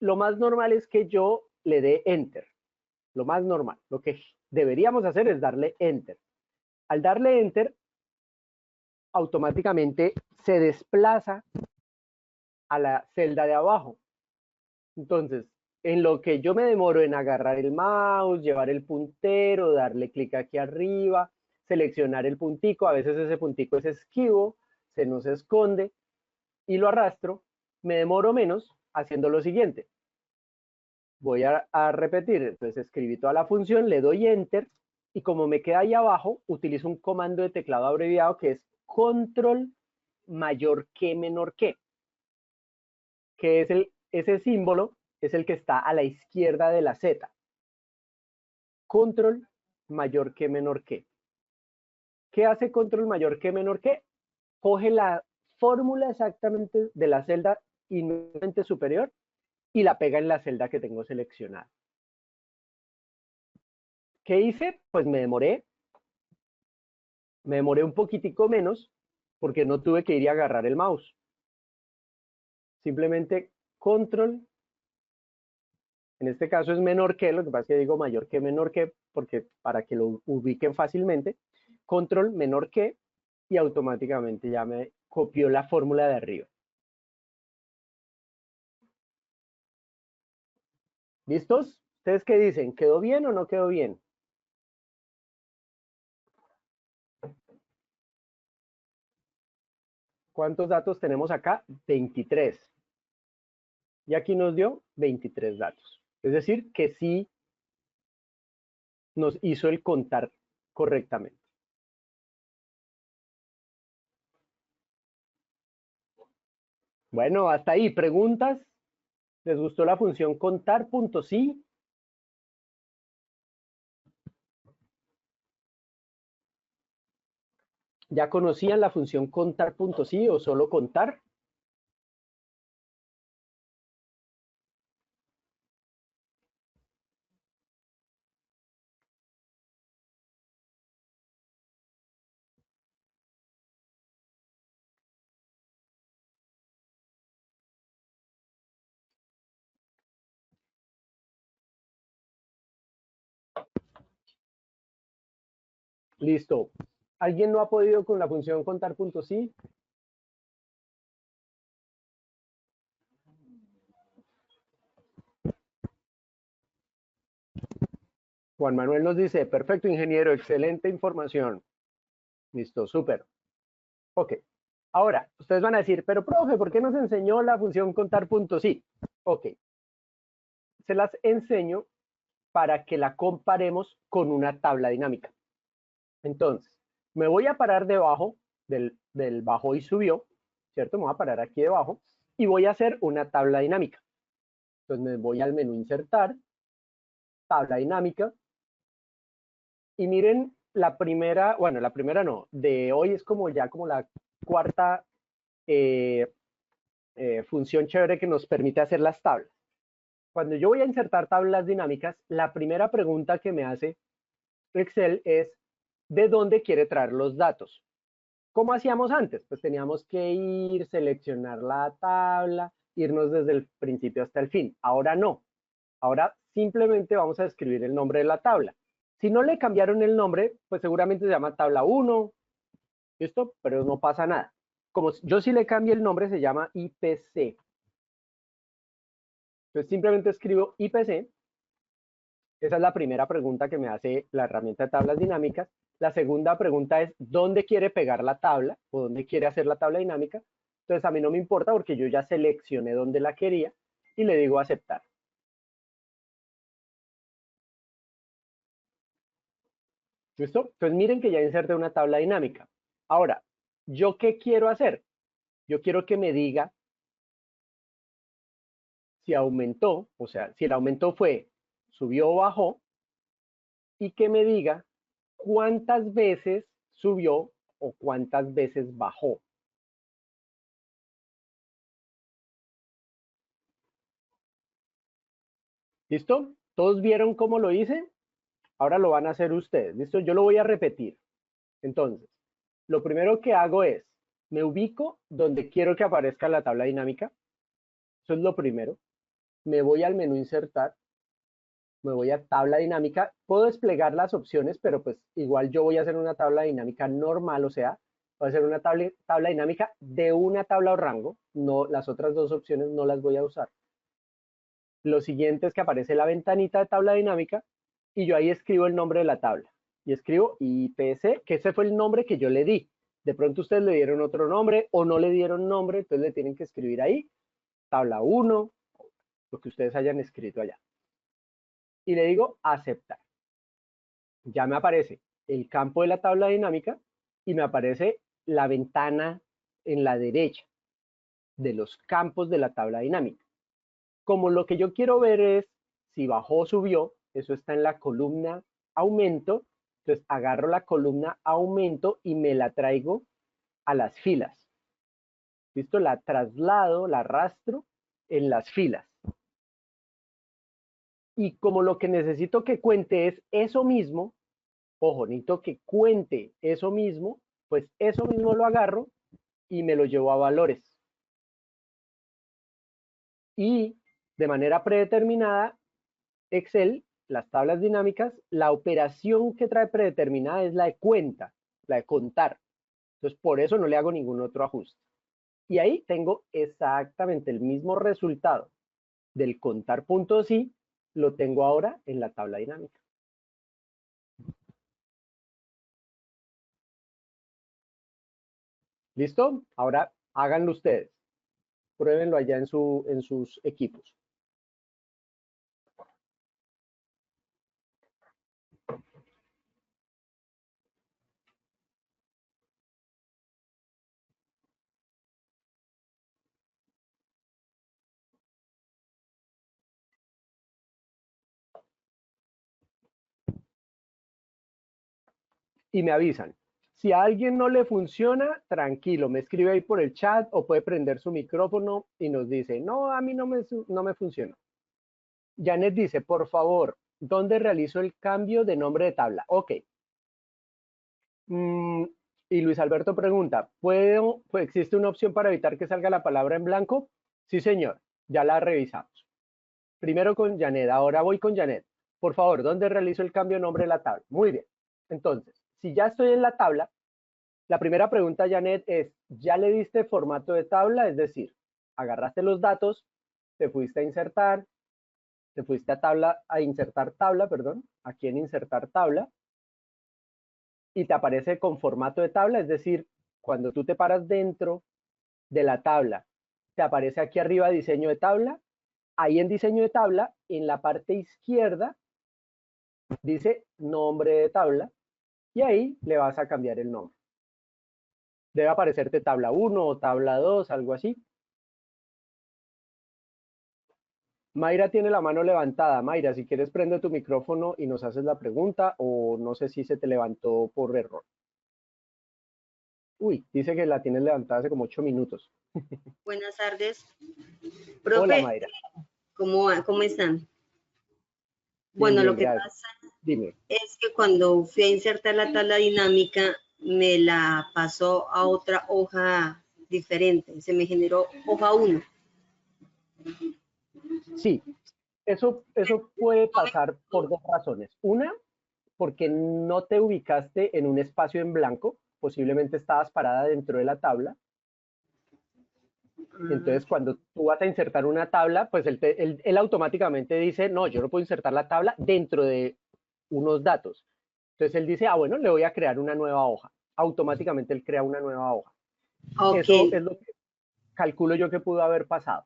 lo más normal es que yo le dé enter. Lo más normal. Lo que deberíamos hacer es darle enter. Al darle enter, automáticamente se desplaza a la celda de abajo. Entonces, en lo que yo me demoro en agarrar el mouse, llevar el puntero, darle clic aquí arriba, seleccionar el puntico, a veces ese puntico es esquivo, se nos esconde y lo arrastro, me demoro menos haciendo lo siguiente. Voy a repetir, entonces escribí toda la función, le doy enter y como me queda ahí abajo, utilizo un comando de teclado abreviado que es control mayor que menor que es ese símbolo es el que está a la izquierda de la Z. Control mayor que menor que. ¿Qué hace control mayor que menor que? Coge la fórmula exactamente de la celda inmediatamente superior y la pega en la celda que tengo seleccionada. ¿Qué hice? Pues me demoré un poquitico menos porque no tuve que ir y agarrar el mouse. Simplemente control, en este caso es menor que, lo que pasa es que digo mayor que menor que, porque para que lo ubiquen fácilmente, control menor que, y automáticamente ya me copió la fórmula de arriba. ¿Listos? ¿Ustedes qué dicen? ¿Quedó bien o no quedó bien? ¿Cuántos datos tenemos acá? 23. Y aquí nos dio 23 datos. Es decir, que sí nos hizo el contar correctamente. Bueno, hasta ahí. ¿Preguntas? ¿Les gustó la función contar? Punto sí. ¿Ya conocían la función contar? Punto sí o solo contar? Listo. ¿Alguien no ha podido con la función contar? Punto sí? Juan Manuel nos dice, perfecto ingeniero, excelente información. Listo, súper. Ok. Ahora, ustedes van a decir, pero profe, ¿por qué nos enseñó la función contar? Punto sí. Ok. Se las enseño para que la comparemos con una tabla dinámica. Entonces, me voy a parar debajo del bajó y subió, ¿cierto? Me voy a parar aquí debajo y voy a hacer una tabla dinámica. Entonces me voy al menú insertar, tabla dinámica, y miren la primera, bueno, la primera no, de hoy es como ya como la cuarta función chévere que nos permite hacer las tablas. Cuando yo voy a insertar tablas dinámicas, la primera pregunta que me hace Excel es, ¿de dónde quiere traer los datos? ¿Cómo hacíamos antes? Pues teníamos que ir, seleccionar la tabla, irnos desde el principio hasta el fin. Ahora no. Ahora simplemente vamos a escribir el nombre de la tabla. Si no le cambiaron el nombre, pues seguramente se llama tabla 1, ¿listo? Pero no pasa nada. Como yo sí le cambié el nombre, se llama IPC. Entonces simplemente escribo IPC. Esa es la primera pregunta que me hace la herramienta de tablas dinámicas. La segunda pregunta es, ¿dónde quiere pegar la tabla? ¿O dónde quiere hacer la tabla dinámica? Entonces a mí no me importa porque yo ya seleccioné dónde la quería y le digo aceptar. ¿Listo? Entonces miren que ya inserté una tabla dinámica. Ahora, ¿yo qué quiero hacer? Yo quiero que me diga si aumentó, o sea, si el aumento fue, subió o bajó, y que me diga cuántas veces subió o cuántas veces bajó. ¿Listo? ¿Todos vieron cómo lo hice? Ahora lo van a hacer ustedes. ¿Listo? Yo lo voy a repetir. Entonces, lo primero que hago es, me ubico donde quiero que aparezca la tabla dinámica. Eso es lo primero. Me voy al menú insertar. Me voy a tabla dinámica. Puedo desplegar las opciones, pero pues igual yo voy a hacer una tabla dinámica normal, o sea, voy a hacer una tabla dinámica de una tabla o rango. No, las otras dos opciones no las voy a usar. Lo siguiente es que aparece la ventanita de tabla dinámica y yo ahí escribo el nombre de la tabla. Y escribo IPC, que ese fue el nombre que yo le di. De pronto ustedes le dieron otro nombre o no le dieron nombre, entonces le tienen que escribir ahí, tabla 1, lo que ustedes hayan escrito allá. Y le digo aceptar. Ya me aparece el campo de la tabla dinámica y me aparece la ventana en la derecha de los campos de la tabla dinámica. Como lo que yo quiero ver es si bajó o subió, eso está en la columna aumento, entonces agarro la columna aumento y me la traigo a las filas. ¿Listo? La traslado, la arrastro en las filas. Y como lo que necesito que cuente es eso mismo, ojo, necesito que cuente eso mismo, pues eso mismo lo agarro y me lo llevo a valores. Y de manera predeterminada, Excel, las tablas dinámicas, la operación que trae predeterminada es la de cuenta, la de contar. Entonces, por eso no le hago ningún otro ajuste. Y ahí tengo exactamente el mismo resultado del contar puntos y lo tengo ahora en la tabla dinámica. ¿Listo? Ahora Háganlo ustedes. Pruébenlo allá en sus equipos. Y me avisan. Si a alguien no le funciona, tranquilo, me escribe ahí por el chat o puede prender su micrófono y nos dice, no, a mí no me funciona. Janet dice, por favor, ¿dónde realizo el cambio de nombre de tabla? Ok. Y Luis Alberto pregunta, ¿existe una opción para evitar que salga la palabra en blanco? Sí, señor, ya la revisamos. Primero con Janet, ahora voy con Janet. Por favor, ¿dónde realizo el cambio de nombre de la tabla? Muy bien. Entonces, si ya estoy en la tabla, la primera pregunta, Janet, es, ¿ya le diste formato de tabla? Es decir, agarraste los datos, te fuiste a insertar, te fuiste a insertar tabla, perdón, aquí en insertar tabla, y te aparece con formato de tabla, es decir, cuando tú te paras dentro de la tabla, te aparece aquí arriba diseño de tabla, ahí en diseño de tabla, en la parte izquierda, dice nombre de tabla, y ahí le vas a cambiar el nombre. Debe aparecerte tabla 1 o tabla 2, algo así. Mayra tiene la mano levantada. Mayra, si quieres prende tu micrófono y nos haces la pregunta o no sé si se te levantó por error. Uy, dice que la tienes levantada hace como 8 minutos. Buenas tardes. Hola, Profe, Mayra. ¿cómo están? Bien, Bueno, lo bien, que gracias. pasa Dime. es que cuando fui a insertar la tabla dinámica, me la pasó a otra hoja diferente. Se me generó hoja 1. Sí, eso puede pasar por dos razones. Una, porque no te ubicaste en un espacio en blanco, posiblemente estabas parada dentro de la tabla. Entonces, cuando tú vas a insertar una tabla, pues él automáticamente dice, no, yo no puedo insertar la tabla dentro de unos datos. Entonces él dice, ah, bueno, le voy a crear una nueva hoja. Automáticamente él crea una nueva hoja. Ok, Eso es lo que calculo yo que pudo haber pasado.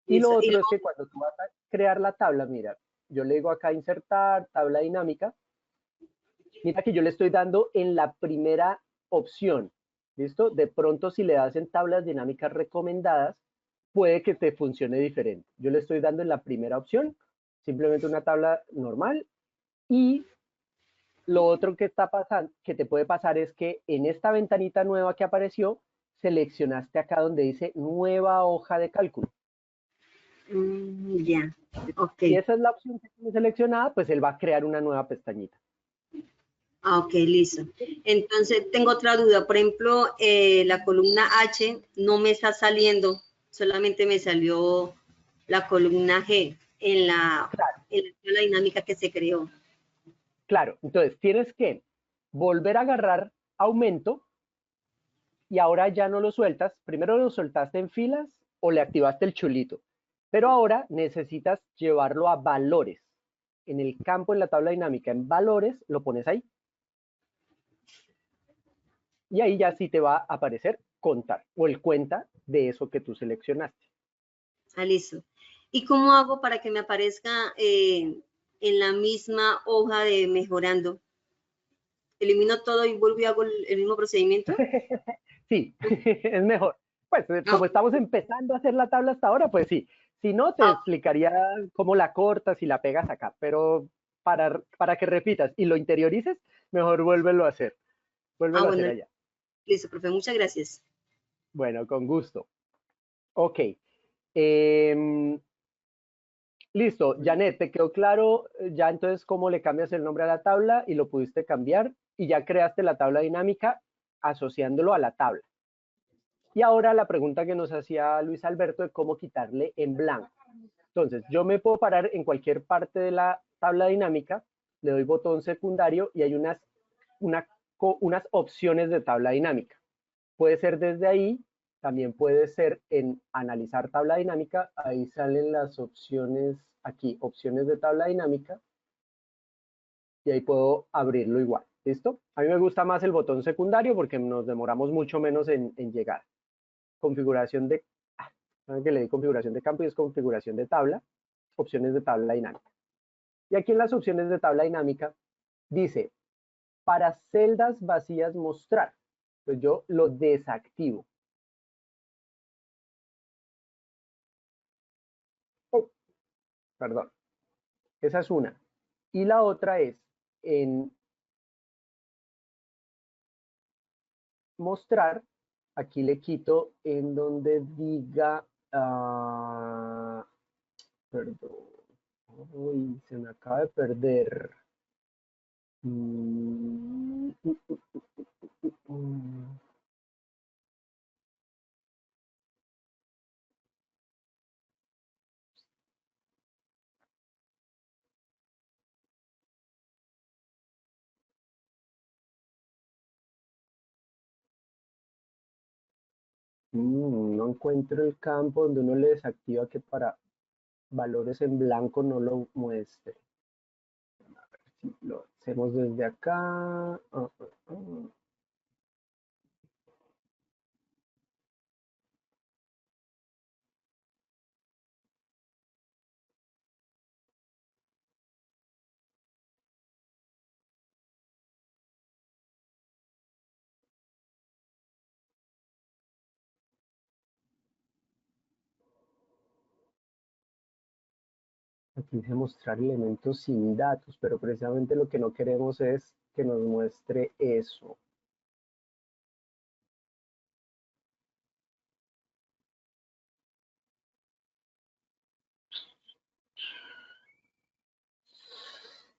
Y lo listo. Y otro es luego, que cuando tú vas a crear la tabla, mira, yo le digo acá insertar, tabla dinámica, mira que yo le estoy dando en la primera opción, ¿listo? De pronto si le das en tablas dinámicas recomendadas, puede que te funcione diferente. Yo le estoy dando en la primera opción, simplemente una tabla normal, y lo otro que está pasando, que te puede pasar es que en esta ventanita nueva que apareció, seleccionaste acá donde dice nueva hoja de cálculo. ya, ok. Si esa es la opción que tienes seleccionada, pues él va a crear una nueva pestañita. Ok, listo. Entonces, tengo otra duda. Por ejemplo, la columna H no me está saliendo, solamente me salió la columna G en la dinámica que se creó. Claro, entonces tienes que volver a agarrar aumento y ahora ya no lo sueltas. Primero lo soltaste en filas o le activaste el chulito, pero ahora necesitas llevarlo a valores. En el campo, en la tabla dinámica, en valores, lo pones ahí. Y ahí ya sí te va a aparecer contar o el cuenta de eso que tú seleccionaste. Ah, listo. ¿Y cómo hago para que me aparezca en la misma hoja de mejorando? ¿Elimino todo y vuelvo y hago el mismo procedimiento? Sí, es mejor. Pues como No. estamos empezando a hacer la tabla hasta ahora, pues sí. Si no, te Ah, explicaría cómo la cortas y la pegas acá, pero para que repitas y lo interiorices, mejor vuélvelo a hacer. Vuélvelo a hacer bueno, allá. listo, profe, muchas gracias. Bueno, con gusto. Ok. Em, listo, Janet, ¿te quedó claro ya entonces cómo le cambias el nombre a la tabla y lo pudiste cambiar y ya creaste la tabla dinámica asociándolo a la tabla? Y ahora la pregunta que nos hacía Luis Alberto de cómo quitarle en blanco. Entonces, yo me puedo parar en cualquier parte de la tabla dinámica, le doy botón secundario y hay unas opciones de tabla dinámica. Puede ser desde ahí, también puede ser en analizar tabla dinámica, ahí salen las opciones aquí, opciones de tabla dinámica, y ahí puedo abrirlo igual. ¿Listo? A mí me gusta más el botón secundario porque nos demoramos mucho menos en llegar. configuración de, saben que le di configuración de campo y es configuración de tabla, opciones de tabla dinámica. Y aquí en las opciones de tabla dinámica dice, para celdas vacías mostrar. Entonces yo lo desactivo. Oh, perdón. Esa es una. Y la otra es en mostrar, aquí le quito en donde diga, perdón, uy, se me acaba de perder. No encuentro el campo donde uno le desactiva que para valores en blanco no lo muestre. A ver si lo hacemos desde acá. Aquí dice mostrar elementos sin datos, pero precisamente lo que no queremos es que nos muestre eso.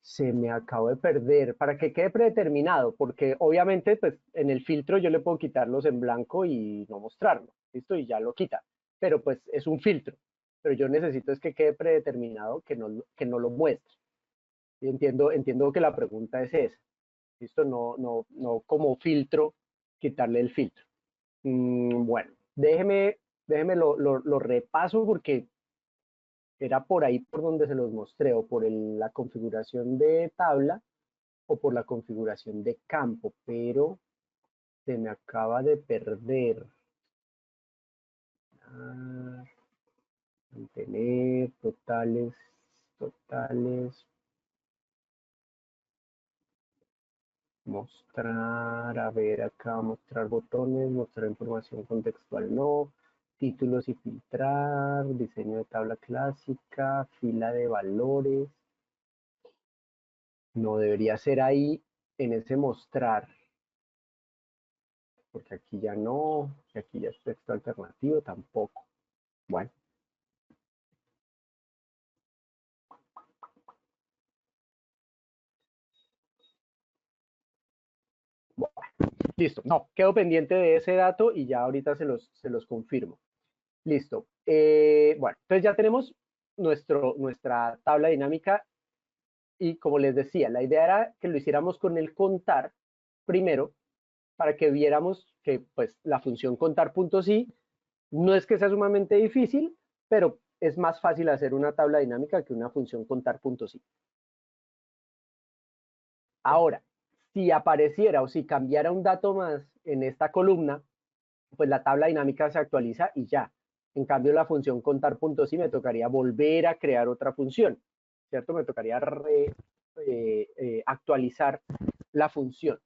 Se me acabó de perder, para que quede predeterminado, porque obviamente pues en el filtro yo le puedo quitarlos en blanco y no mostrarlo, ¿listo? Y ya lo quita, pero pues es un filtro, pero yo necesito es que quede predeterminado que no lo muestre. Y entiendo que la pregunta es esa, ¿listo? No como filtro, quitarle el filtro. Bueno, déjeme lo repaso porque era por ahí por donde se los mostré, o por la configuración de tabla o por la configuración de campo, pero se me acaba de perder. Mantener, totales, mostrar, a ver acá, mostrar botones, mostrar información contextual, no, títulos y filtrar, diseño de tabla clásica, fila de valores. No debería ser ahí en ese mostrar, porque aquí ya no, y aquí ya es texto alternativo tampoco. Bueno. Bueno, listo, no, quedo pendiente de ese dato y ya ahorita se los confirmo. Listo. Bueno, entonces ya tenemos nuestra tabla dinámica y como les decía, la idea era que lo hiciéramos con el contar primero para que viéramos que pues la función contar.si no es que sea sumamente difícil, pero es más fácil hacer una tabla dinámica que una función contar.si. Ahora, si apareciera o si cambiara un dato más en esta columna, pues la tabla dinámica se actualiza y ya. En cambio, la función contar.si me tocaría volver a crear otra función, ¿cierto? Me tocaría actualizar la función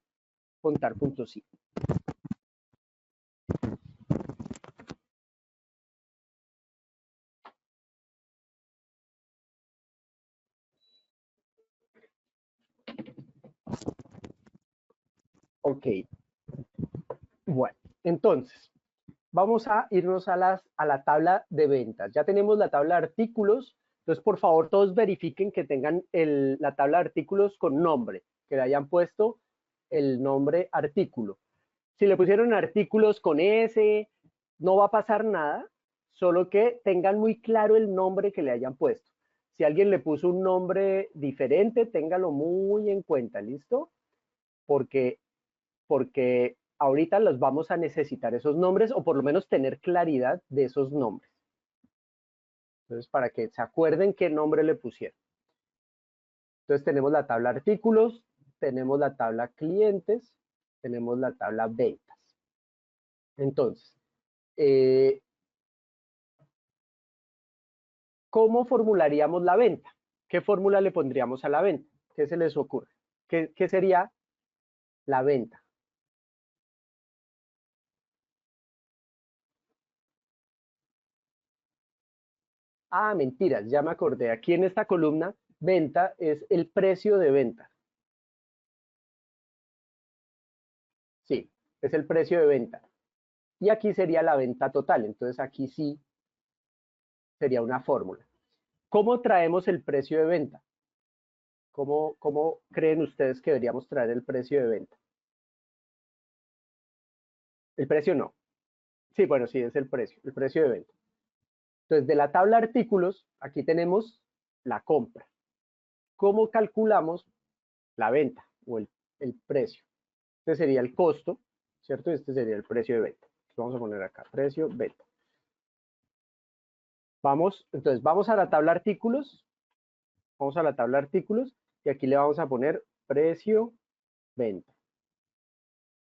contar.si. Ok. Bueno, entonces, vamos a irnos a la tabla de ventas. Ya tenemos la tabla de artículos. Entonces, por favor, todos verifiquen que tengan la tabla de artículos con nombre, que le hayan puesto el nombre artículo. Si le pusieron artículos con S, no va a pasar nada, solo que tengan muy claro el nombre que le hayan puesto. Si alguien le puso un nombre diferente, téngalo muy en cuenta, ¿listo? Porque ahorita los vamos a necesitar esos nombres o por lo menos tener claridad de esos nombres. Entonces, para que se acuerden qué nombre le pusieron. Entonces, tenemos la tabla artículos, tenemos la tabla clientes, tenemos la tabla ventas. Entonces, ¿Cómo formularíamos la venta? ¿Qué fórmula le pondríamos a la venta? ¿Qué se les ocurre? ¿Qué sería la venta? Ah, mentiras, ya me acordé. Aquí en esta columna, venta es el precio de venta. Sí, es el precio de venta. Y aquí sería la venta total. Entonces aquí sí sería una fórmula. ¿Cómo traemos el precio de venta? ¿Cómo creen ustedes que deberíamos traer el precio de venta? El precio no. Sí, bueno, sí, es el precio de venta. Entonces, de la tabla artículos, aquí tenemos la compra. ¿Cómo calculamos la venta o el precio? Este sería el costo, ¿cierto? Este sería el precio de venta. Vamos a poner acá, precio, venta. Entonces, vamos a la tabla artículos. Vamos a la tabla artículos y aquí le vamos a poner precio, venta.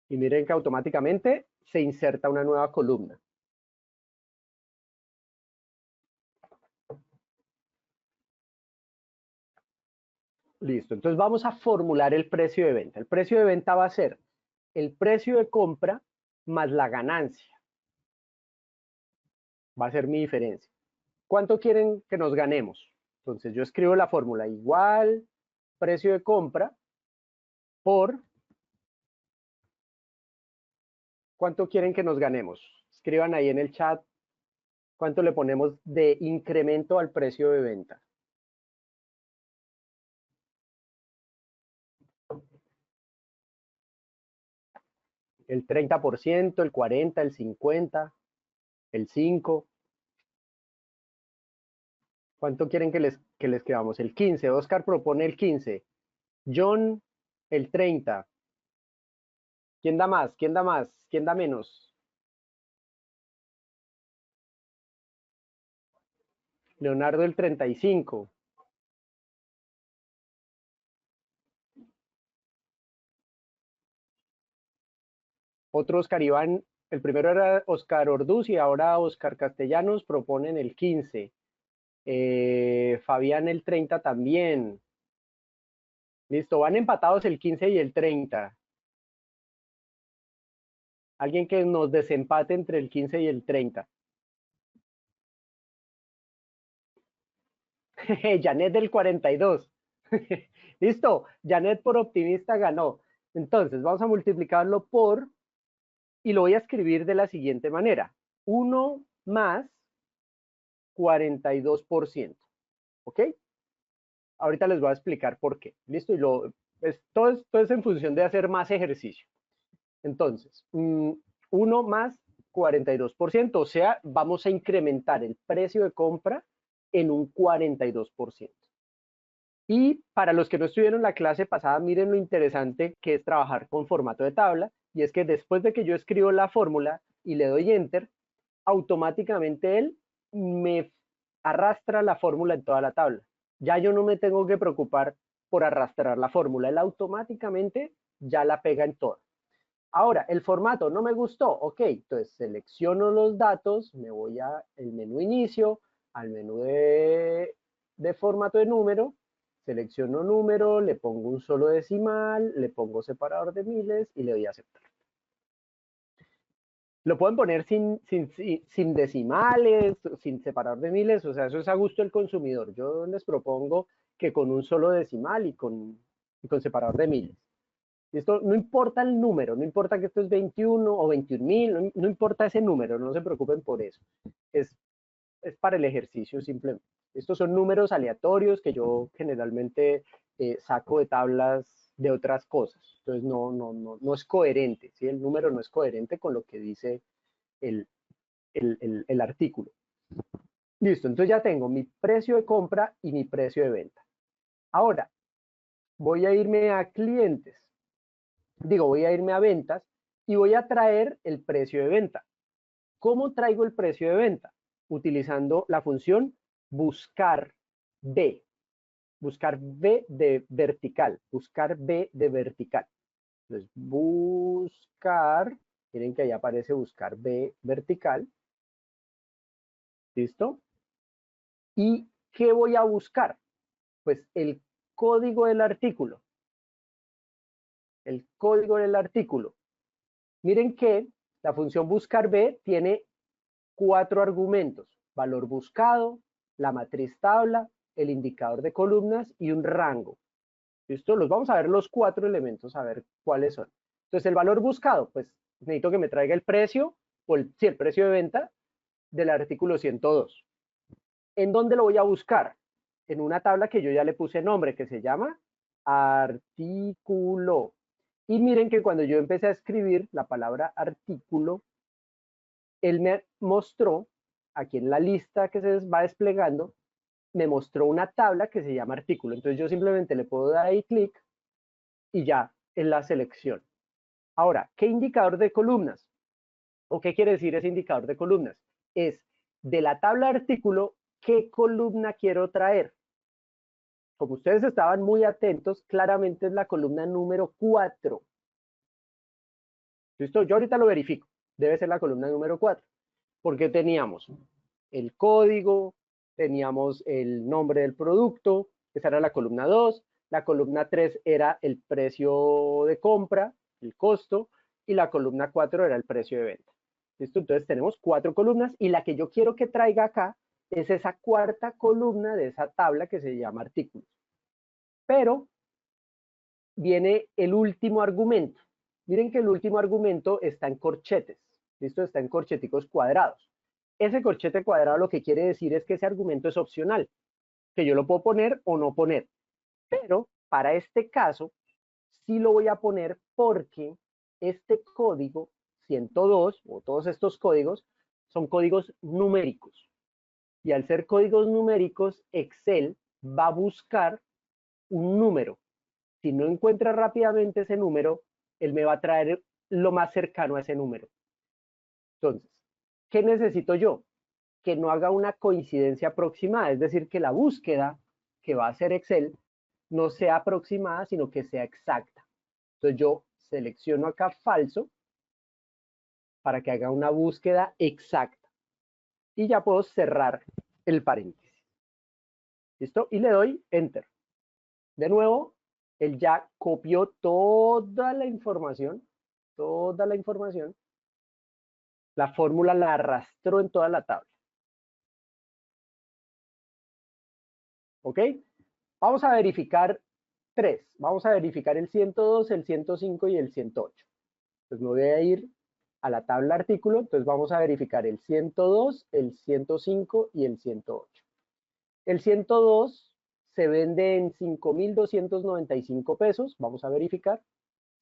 Y miren que automáticamente se inserta una nueva columna. Listo, entonces vamos a formular el precio de venta. El precio de venta va a ser el precio de compra más la ganancia. Va a ser mi diferencia. ¿Cuánto quieren que nos ganemos? Entonces yo escribo la fórmula igual precio de compra por ¿cuánto quieren que nos ganemos? Escriban ahí en el chat cuánto le ponemos de incremento al precio de venta. El 30%, el 40%, el 50%, el 5%. ¿Cuánto quieren que les escribamos? El 15%. Oscar propone el 15%. John, el 30%. ¿Quién da más? ¿Quién da más? ¿Quién da menos? Leonardo, el 35%. Otro Oscar Iván, el primero era Oscar Orduz y ahora Oscar Castellanos proponen el 15%. Fabián el 30% también. Listo, van empatados el 15 y el 30. Alguien que nos desempate entre el 15 y el 30. Janet del 42. Listo, Janet por optimista ganó. Entonces, vamos a multiplicarlo por, y lo voy a escribir de la siguiente manera. 1 más 42%. ¿Ok? Ahorita les voy a explicar por qué. ¿Listo? Y todo es en función de hacer más ejercicio. Entonces, 1 más 42%, o sea, vamos a incrementar el precio de compra en un 42%. Y para los que no estuvieron la clase pasada, miren lo interesante que es trabajar con formato de tabla, y es que después de que yo escribo la fórmula y le doy Enter, automáticamente él me arrastra la fórmula en toda la tabla. Ya yo no me tengo que preocupar por arrastrar la fórmula, él automáticamente ya la pega en toda. Ahora, el formato no me gustó, ok, entonces selecciono los datos, me voy al menú inicio, al menú de formato de número, selecciono número, le pongo un solo decimal, le pongo separador de miles y le doy a aceptar. Lo pueden poner sin decimales, sin separador de miles, o sea, eso es a gusto del consumidor. Yo les propongo que con un solo decimal y con separador de miles. Esto no importa el número, no importa que esto es 21 o 21.000, no importa ese número, no se preocupen por eso. Es para el ejercicio simplemente. Estos son números aleatorios que yo generalmente saco de tablas de otras cosas. Entonces no es coherente, ¿sí? El número no es coherente con lo que dice el artículo. Listo, entonces ya tengo mi precio de compra y mi precio de venta. Ahora, voy a irme a clientes. Voy a irme a ventas y voy a traer el precio de venta. ¿Cómo traigo el precio de venta? Utilizando la función buscar B. Buscar B de vertical. Buscar B de vertical. Entonces, buscar, miren que ahí aparece buscar B vertical. ¿Listo? ¿Y qué voy a buscar? Pues el código del artículo. El código del artículo. Miren que la función buscar B tiene 4 argumentos: valor buscado, la matriz tabla, el indicador de columnas y un rango. ¿Listo? Los vamos a ver los 4 elementos, a ver cuáles son. Entonces, el valor buscado, pues necesito que me traiga el precio, o el precio de venta del artículo 102. ¿En dónde lo voy a buscar? En una tabla que yo ya le puse nombre, que se llama artículo. Y miren que cuando yo empecé a escribir la palabra artículo, él me mostró, aquí en la lista que se va desplegando, me mostró una tabla que se llama artículo. Entonces yo simplemente le puedo dar ahí clic y ya en la selección. Ahora, ¿qué indicador de columnas? ¿O qué quiere decir ese indicador de columnas? Es de la tabla de artículo, ¿qué columna quiero traer? Como ustedes estaban muy atentos, claramente es la columna número 4. ¿Listo? Yo ahorita lo verifico. Debe ser la columna número 4. Porque teníamos el código, teníamos el nombre del producto, esa era la columna 2. La columna 3 era el precio de compra, el costo, y la columna 4 era el precio de venta. ¿Listo? Entonces tenemos 4 columnas y la que yo quiero que traiga acá es esa cuarta columna de esa tabla que se llama artículos. Pero viene el último argumento. Miren que el último argumento está en corchetes. ¿Listo? Está en corcheticos cuadrados. Ese corchete cuadrado lo que quiere decir es que ese argumento es opcional, que yo lo puedo poner o no poner. Pero para este caso, sí lo voy a poner porque este código 102 o todos estos códigos son códigos numéricos. Y al ser códigos numéricos, Excel va a buscar un número. Si no encuentra rápidamente ese número, él me va a traer lo más cercano a ese número. Entonces, ¿qué necesito yo? Que no haga una coincidencia aproximada, es decir, que la búsqueda que va a hacer Excel no sea aproximada, sino que sea exacta. Entonces yo selecciono acá falso para que haga una búsqueda exacta. Y ya puedo cerrar el paréntesis. ¿Listo? Y le doy Enter. De nuevo, él ya copió toda la información, la fórmula la arrastró en toda la tabla. ¿Ok? Vamos a verificar 3. Vamos a verificar el 102, el 105 y el 108. Pues me voy a ir a la tabla artículo, entonces vamos a verificar el 102, el 105 y el 108. El 102 se vende en 5.295 pesos, vamos a verificar.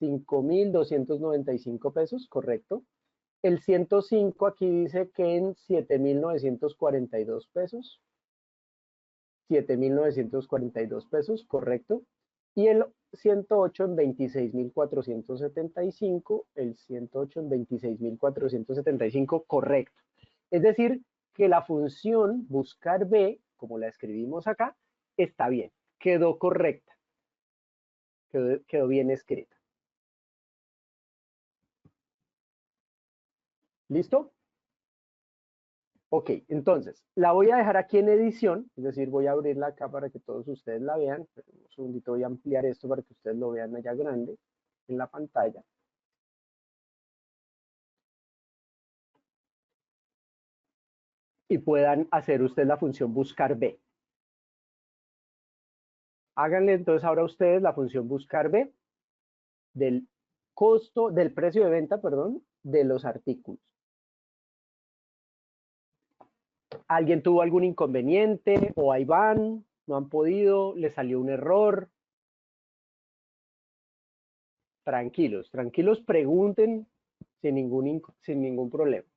5.295 pesos, correcto. El 105 aquí dice que en 7.942 pesos. 7.942 pesos, correcto. Y el 108 en 26.475, el 108 en 26.475, correcto. Es decir, que la función buscar B, como la escribimos acá, está bien, quedó correcta, quedó bien escrita. ¿Listo? Ok, entonces, la voy a dejar aquí en edición, es decir, voy a abrirla acá para que todos ustedes la vean. Un segundito, voy a ampliar esto para que ustedes lo vean allá grande en la pantalla. Y puedan hacer ustedes la función buscar B. Háganle entonces ahora ustedes la función buscar B del costo, del precio de venta, perdón, de los artículos. ¿Alguien tuvo algún inconveniente o ahí van, no han podido, les salió un error? Tranquilos, tranquilos, pregunten sin ningún problema.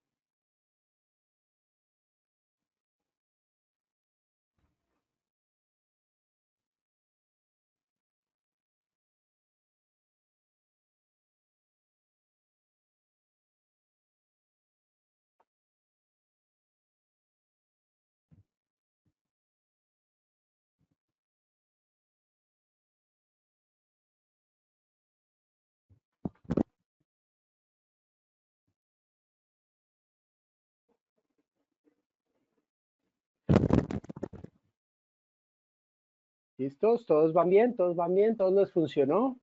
¿Listos? ¿Todos van bien? ¿Todos van bien? ¿Todos les funcionó?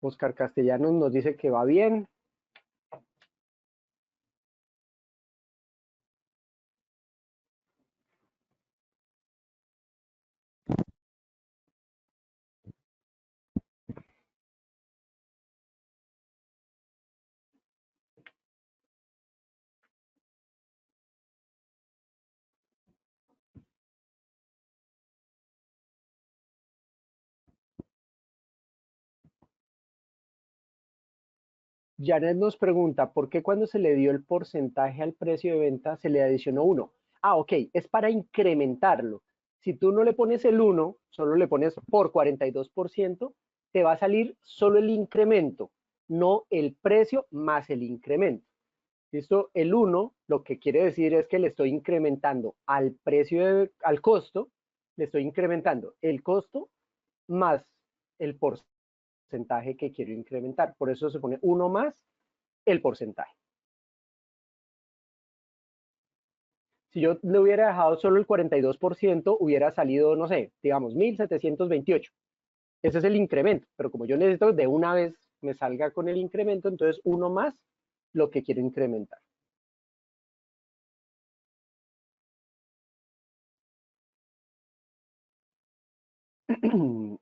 Oscar Castellanos nos dice que va bien. Janet nos pregunta, ¿por qué cuando se le dio el porcentaje al precio de venta se le adicionó 1? Ah, ok, es para incrementarlo. Si tú no le pones el 1, solo le pones por 42%, te va a salir solo el incremento, no el precio más el incremento. ¿Listo? El 1 lo que quiere decir es que le estoy incrementando al precio, al costo, le estoy incrementando el costo más el porcentaje que quiero incrementar. Por eso se pone 1 más el porcentaje. Si yo le hubiera dejado solo el 42%, hubiera salido, no sé, digamos, 1728. Ese es el incremento, pero como yo necesito de una vez me salga con el incremento, entonces 1 más lo que quiero incrementar.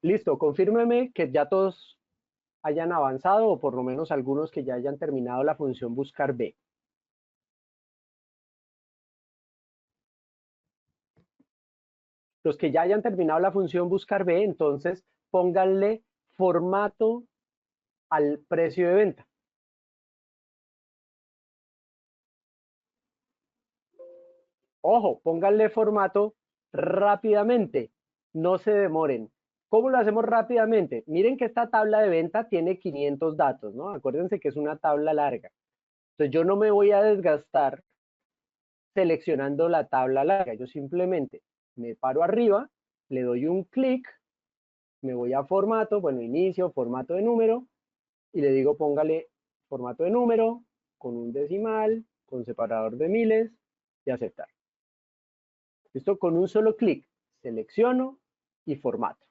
Listo, confírmeme que ya todos hayan avanzado o por lo menos algunos que ya hayan terminado la función buscar B. Los que ya hayan terminado la función buscar B, entonces pónganle formato al precio de venta. Ojo, pónganle formato rápidamente, no se demoren. ¿Cómo lo hacemos rápidamente? Miren que esta tabla de venta tiene 500 datos, ¿no? Acuérdense que es una tabla larga. Entonces yo no me voy a desgastar seleccionando la tabla larga. Yo simplemente me paro arriba, le doy un clic, me voy a formato, bueno, inicio, formato de número, y le digo póngale formato de número, con un decimal, con separador de miles, y aceptar. Esto con un solo clic, selecciono y formato.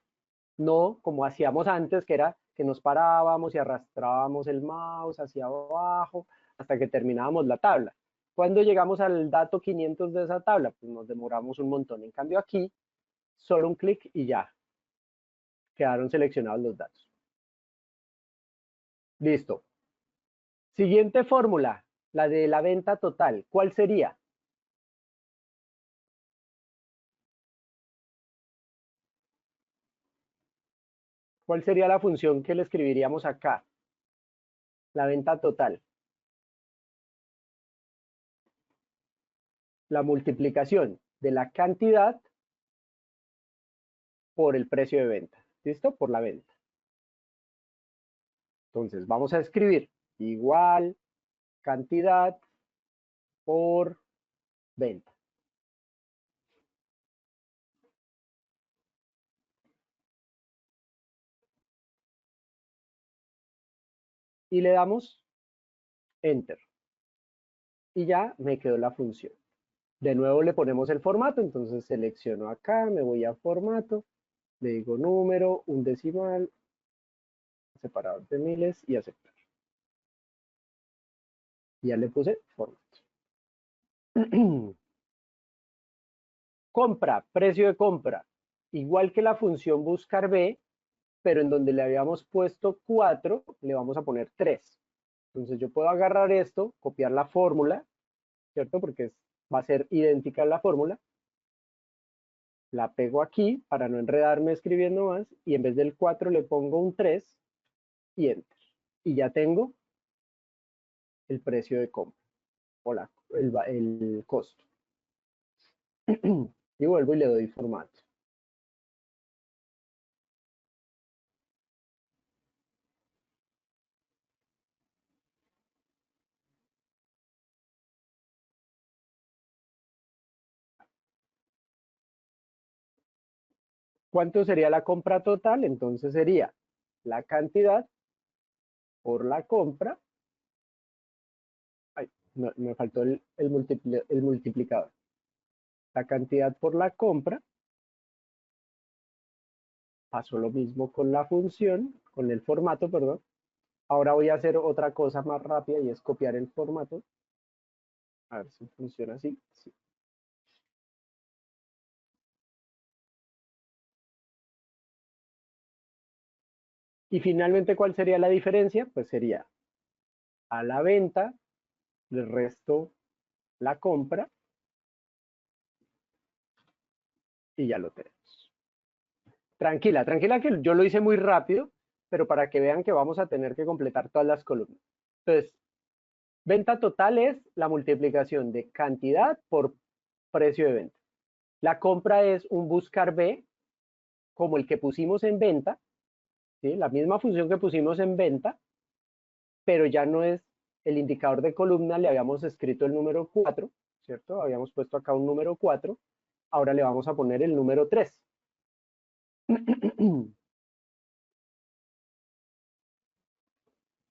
No como hacíamos antes, que era que nos parábamos y arrastrábamos el mouse hacia abajo hasta que terminábamos la tabla. Cuando llegamos al dato 500 de esa tabla, pues nos demoramos un montón. En cambio aquí, solo un clic y ya quedaron seleccionados los datos. Listo. Siguiente fórmula, la de la venta total. ¿Cuál sería? ¿Cuál sería la función que le escribiríamos acá? La venta total. La multiplicación de la cantidad por el precio de venta. ¿Listo? Por la venta. Entonces, vamos a escribir igual cantidad por venta. Y le damos Enter. Y ya me quedó la función. De nuevo le ponemos el formato, entonces selecciono acá, me voy a formato, le digo número, un decimal, separador de miles y aceptar. Ya le puse formato. Compra, precio de compra. Igual que la función buscar B, pero en donde le habíamos puesto 4, le vamos a poner 3. Entonces yo puedo agarrar esto, copiar la fórmula, ¿cierto? Porque va a ser idéntica a la fórmula. La pego aquí para no enredarme escribiendo más y en vez del 4 le pongo un 3 y Enter. Y ya tengo el precio de compra o el costo. Y vuelvo y le doy formato. ¿Cuánto sería la compra total? Entonces sería la cantidad por la compra No, me faltó el multiplicador. La cantidad por la compra. Pasó lo mismo con la función, con el formato, perdón. Ahora voy a hacer otra cosa más rápida y es copiar el formato. A ver si funciona así. Sí. Y finalmente, ¿cuál sería la diferencia? Pues sería a la venta, le resto la compra y ya lo tenemos. Tranquila, tranquila que yo lo hice muy rápido, pero para que vean que vamos a tener que completar todas las columnas. Entonces, venta total es la multiplicación de cantidad por precio de venta. La compra es un buscar B, como el que pusimos en venta, ¿sí? La misma función que pusimos en venta, pero ya no es el indicador de columna, le habíamos escrito el número 4, ¿cierto? Habíamos puesto acá un número 4, ahora le vamos a poner el número 3.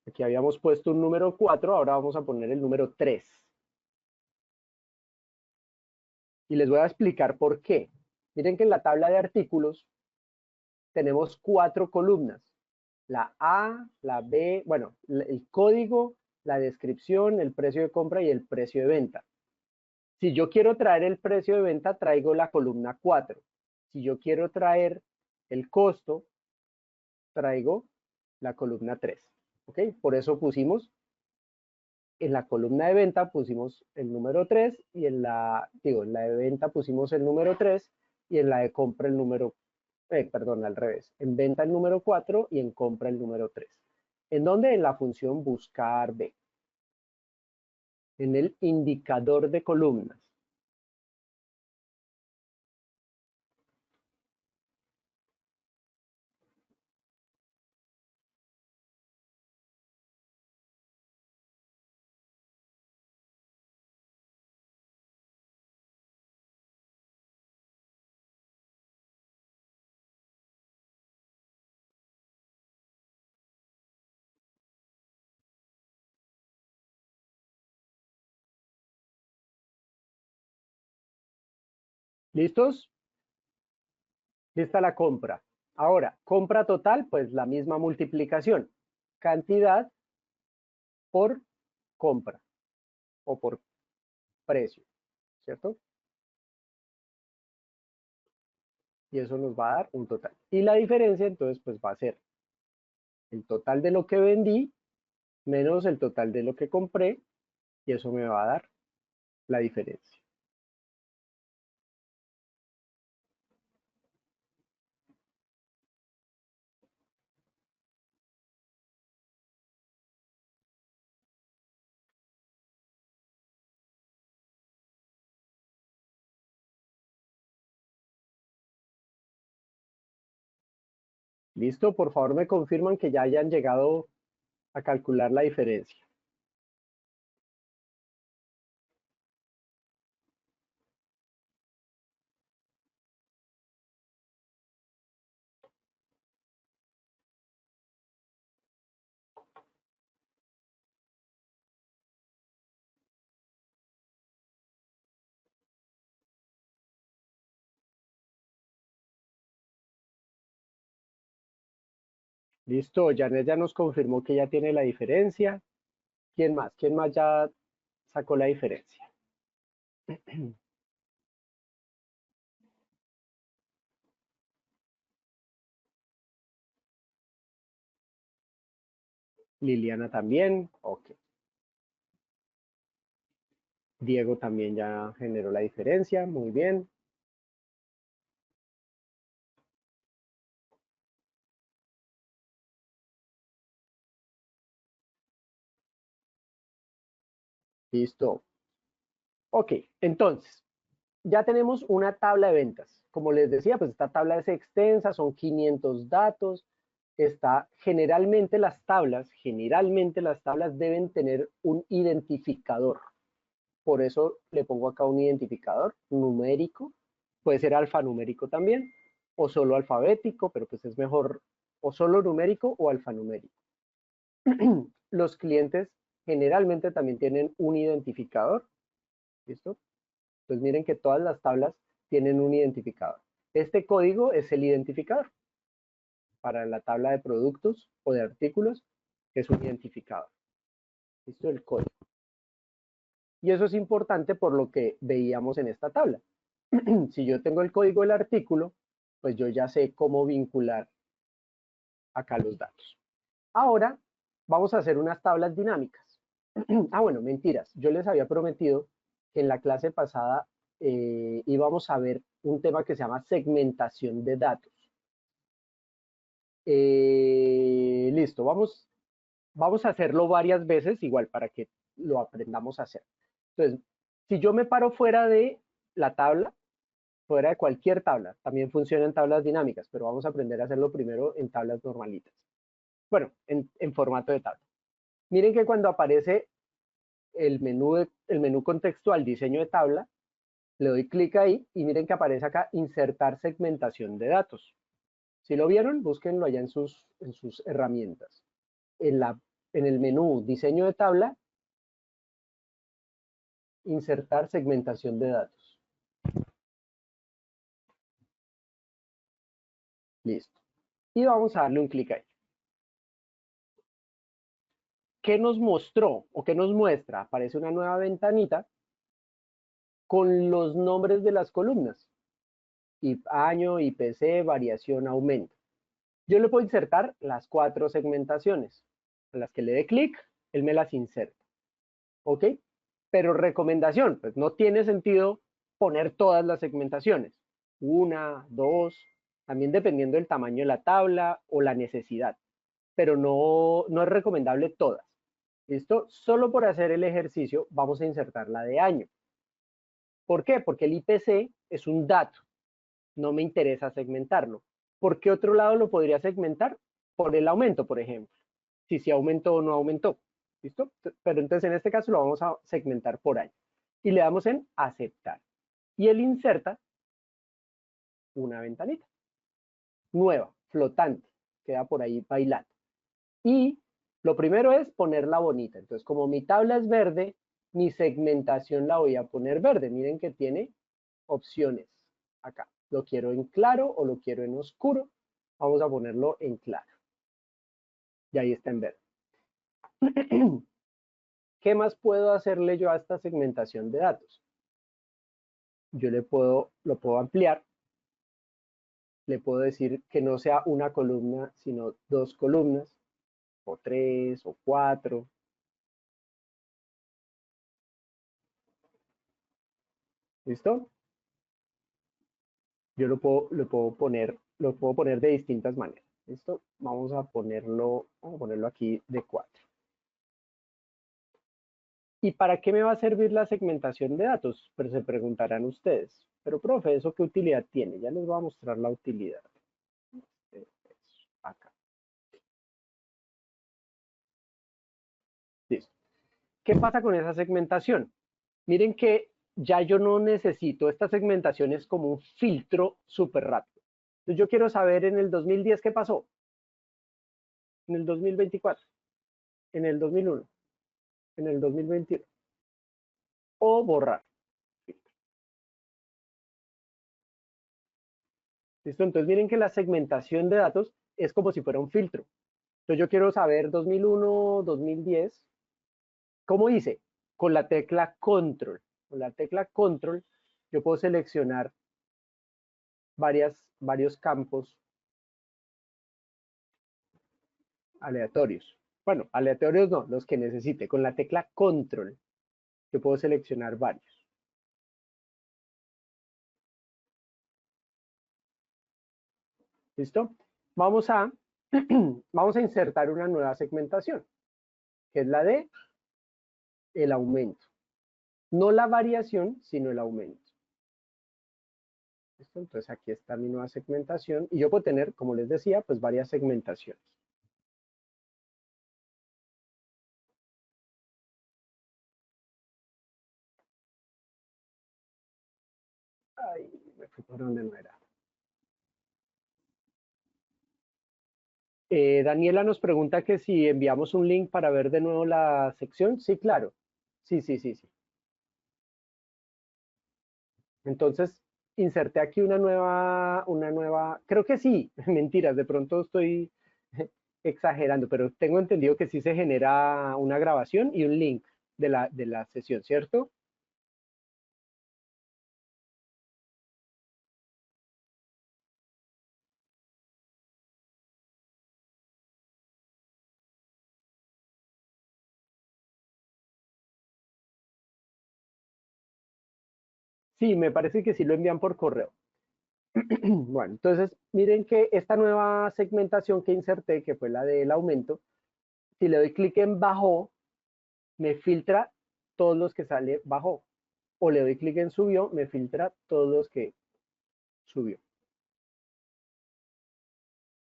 Aquí habíamos puesto un número 4, ahora vamos a poner el número 3. Y les voy a explicar por qué. Miren que en la tabla de artículos tenemos 4 columnas. La A, la B, bueno, el código, la descripción, el precio de compra y el precio de venta. Si yo quiero traer el precio de venta, traigo la columna 4. Si yo quiero traer el costo, traigo la columna 3. ¿Ok? Por eso pusimos, en la columna de venta pusimos el número 3 y en la de venta pusimos el número 3 y en la de compra el número, perdón, al revés. En venta el número 4 y en compra el número 3. ¿En dónde? En la función buscar B. En el indicador de columnas. ¿Listos? Lista la compra. Ahora, compra total, pues la misma multiplicación. Cantidad por compra o por precio, ¿cierto? Y eso nos va a dar un total. Y la diferencia entonces pues va a ser el total de lo que vendí menos el total de lo que compré y eso me va a dar la diferencia. ¿Listo? Por favor me confirman que ya hayan llegado a calcular la diferencia. Listo, Janet ya nos confirmó que ya tiene la diferencia. ¿Quién más? ¿Quién más ya sacó la diferencia? Liliana también. Ok. Diego también ya generó la diferencia. Muy bien. Listo. Ok, entonces, ya tenemos una tabla de ventas. Como les decía, pues esta tabla es extensa, son 500 datos. Generalmente las tablas deben tener un identificador. Por eso le pongo acá un identificador numérico. Puede ser alfanumérico también, o solo alfabético, pero pues es mejor o solo numérico o alfanumérico. Los clientes generalmente también tienen un identificador. ¿Listo? Pues miren que todas las tablas tienen un identificador. Este código es el identificador para la tabla de productos o de artículos, que es un identificador. ¿Listo? El código. Y eso es importante por lo que veíamos en esta tabla. Si yo tengo el código del artículo, pues yo ya sé cómo vincular acá los datos. Ahora vamos a hacer unas tablas dinámicas. Bueno, mentiras. Yo les había prometido que en la clase pasada íbamos a ver un tema que se llama segmentación de datos. Listo, vamos a hacerlo varias veces, igual para que lo aprendamos a hacer. Entonces, si yo me paro fuera de la tabla, fuera de cualquier tabla, también funcionan tablas dinámicas, pero vamos a aprender a hacerlo primero en tablas normalitas. Bueno, en formato de tabla. Miren que cuando aparece el menú contextual diseño de tabla, le doy clic ahí y miren que aparece acá insertar segmentación de datos. Si lo vieron, búsquenlo allá en sus herramientas. En el menú diseño de tabla, insertar segmentación de datos. Listo. Y vamos a darle un clic ahí. ¿Qué nos mostró o qué nos muestra? Aparece una nueva ventanita con los nombres de las columnas. Año, IPC, variación, aumento. Yo le puedo insertar las 4 segmentaciones. A las que le dé clic, él me las inserta. ¿Ok? Pero recomendación, pues no tiene sentido poner todas las segmentaciones. 1, 2, también dependiendo del tamaño de la tabla o la necesidad. Pero no es recomendable todas. ¿Listo? Solo por hacer el ejercicio vamos a insertar la de año. ¿Por qué? Porque el IPC es un dato. No me interesa segmentarlo. ¿Por qué otro lado lo podría segmentar? Por el aumento, por ejemplo. Si aumentó o no aumentó. ¿Listo? Pero entonces en este caso lo vamos a segmentar por año. Y le damos en aceptar. Y él inserta una ventanita nueva, flotante. Queda por ahí bailando. Y lo primero es ponerla bonita. Entonces, como mi tabla es verde, mi segmentación la voy a poner verde. Miren que tiene opciones acá. ¿Lo quiero en claro o lo quiero en oscuro? Vamos a ponerlo en claro. Y ahí está en verde. ¿Qué más puedo hacerle yo a esta segmentación de datos? Yo lo puedo ampliar. Le puedo decir que no sea una columna, sino 2 columnas, o 3, o 4. ¿Listo? Yo lo puedo poner de distintas maneras. ¿Listo? Vamos a ponerlo aquí de 4. ¿Y para qué me va a servir la segmentación de datos? Pero se preguntarán ustedes. Pero, profe, ¿eso qué utilidad tiene? Ya les voy a mostrar la utilidad. Acá. Listo. ¿Qué pasa con esa segmentación? Miren que ya yo no necesito, esta segmentación es como un filtro súper rápido. Entonces yo quiero saber en el 2010 qué pasó, en el 2024, en el 2001, en el 2021, o borrar. ¿Listo? Entonces miren que la segmentación de datos es como si fuera un filtro. Entonces yo quiero saber 2001, 2010, ¿cómo hice? Con la tecla control. Con la tecla control yo puedo seleccionar varios campos aleatorios. Bueno, aleatorios no, los que necesite. Con la tecla control yo puedo seleccionar varios. ¿Listo? Vamos a insertar una nueva segmentación, que es la de el aumento. No la variación, sino el aumento. ¿Listo? Entonces aquí está mi nueva segmentación y yo puedo tener, como les decía, pues varias segmentaciones. Ay, me fui por donde no era. Daniela nos pregunta que si enviamos un link para ver de nuevo la sección. Sí, claro. Sí, sí, sí, sí. Entonces, inserté aquí una nueva, creo que sí, mentiras, de pronto estoy exagerando, pero tengo entendido que sí se genera una grabación y un link de la sesión, ¿cierto? Sí, me parece que sí lo envían por correo. Bueno, entonces miren que esta nueva segmentación que inserté, que fue la del aumento, si le doy clic en bajo, me filtra todos los que sale bajó. O le doy clic en subió, me filtra todos los que subió.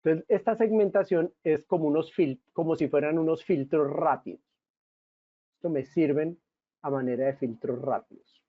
Entonces, esta segmentación es como como si fueran unos filtros rápidos. Esto me sirven a manera de filtros rápidos.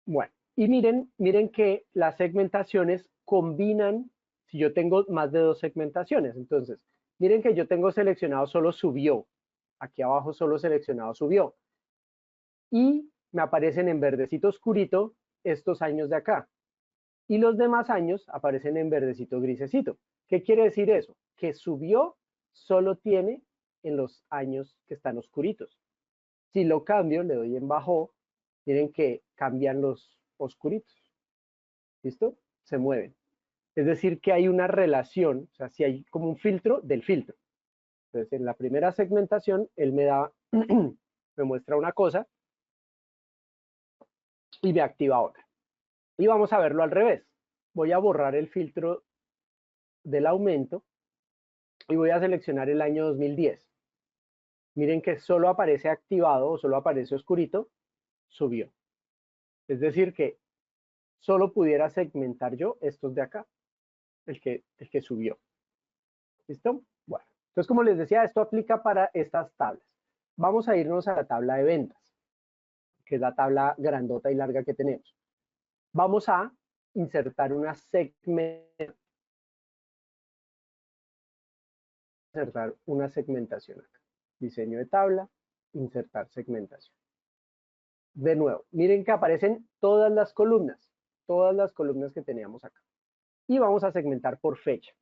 Bueno, y miren que las segmentaciones combinan, si yo tengo más de dos segmentaciones. Entonces, miren que yo tengo seleccionado solo subió. Aquí abajo solo seleccionado subió. Y me aparecen en verdecito oscurito estos años de acá. Y los demás años aparecen en verdecito grisecito. ¿Qué quiere decir eso? Que subió solo tiene en los años que están oscuritos. Si lo cambio, le doy en bajo, miren que cambian los oscuritos. ¿Listo? Se mueven. Es decir, que hay una relación, o sea, si hay como un filtro del filtro. Entonces, en la primera segmentación, él me da, me muestra una cosa y me activa otra. Y vamos a verlo al revés. Voy a borrar el filtro del aumento y voy a seleccionar el año 2010. Miren que solo aparece activado o solo aparece oscurito, subió. Es decir, que solo pudiera segmentar yo estos de acá, el que subió. ¿Listo? Bueno, entonces como les decía, esto aplica para estas tablas. Vamos a irnos a la tabla de ventas, que es la tabla grandota y larga que tenemos. Vamos a insertar una segmentación acá. Diseño de tabla, insertar segmentación. De nuevo, miren que aparecen todas las columnas que teníamos acá. Y vamos a segmentar por fecha,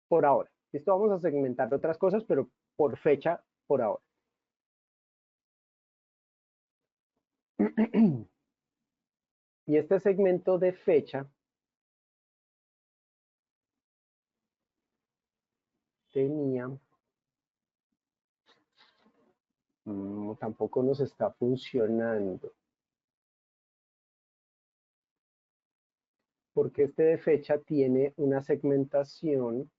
por ahora. Esto vamos a segmentar otras cosas, pero por fecha, por ahora. Y este segmento de fecha tenía, tampoco nos está funcionando. Porque este de fecha tiene una segmentación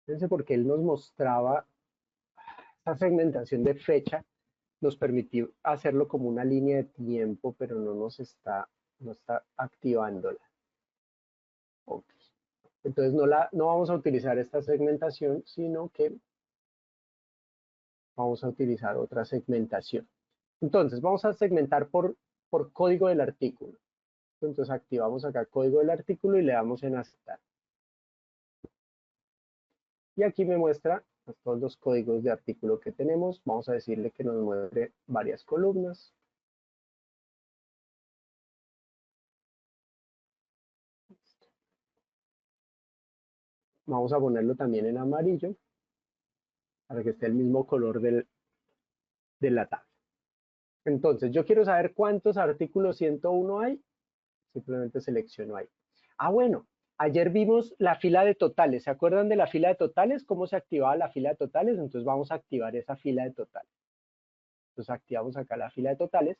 fíjense porque él nos mostraba esta segmentación de fecha, nos permitió hacerlo como una línea de tiempo, pero no está activándola. Okay. Entonces no vamos a utilizar esta segmentación, sino que vamos a utilizar otra segmentación. Entonces vamos a segmentar por código del artículo. Entonces activamos acá código del artículo y le damos en aceptar. Y aquí me muestra todos los códigos de artículo que tenemos. Vamos a decirle que nos muestre varias columnas. Vamos a ponerlo también en amarillo para que esté el mismo color de la tabla. Entonces, yo quiero saber cuántos artículos 101 hay. Simplemente selecciono ahí. Ah, bueno, Ayer vimos la fila de totales. ¿Se acuerdan de la fila de totales? ¿Cómo se activaba la fila de totales? Entonces vamos a activar esa fila de totales. Entonces activamos acá la fila de totales,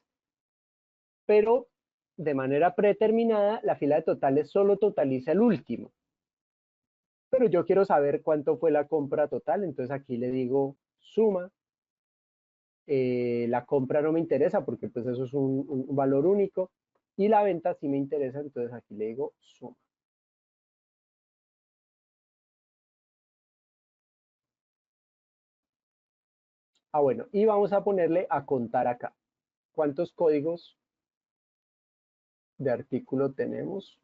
pero de manera predeterminada la fila de totales solo totaliza el último. Pero yo quiero saber cuánto fue la compra total, entonces aquí le digo suma. La compra no me interesa porque pues eso es un valor único, y la venta sí me interesa, entonces aquí le digo suma. Ah, bueno, y vamos a ponerle a contar acá. ¿Cuántos códigos de artículo tenemos?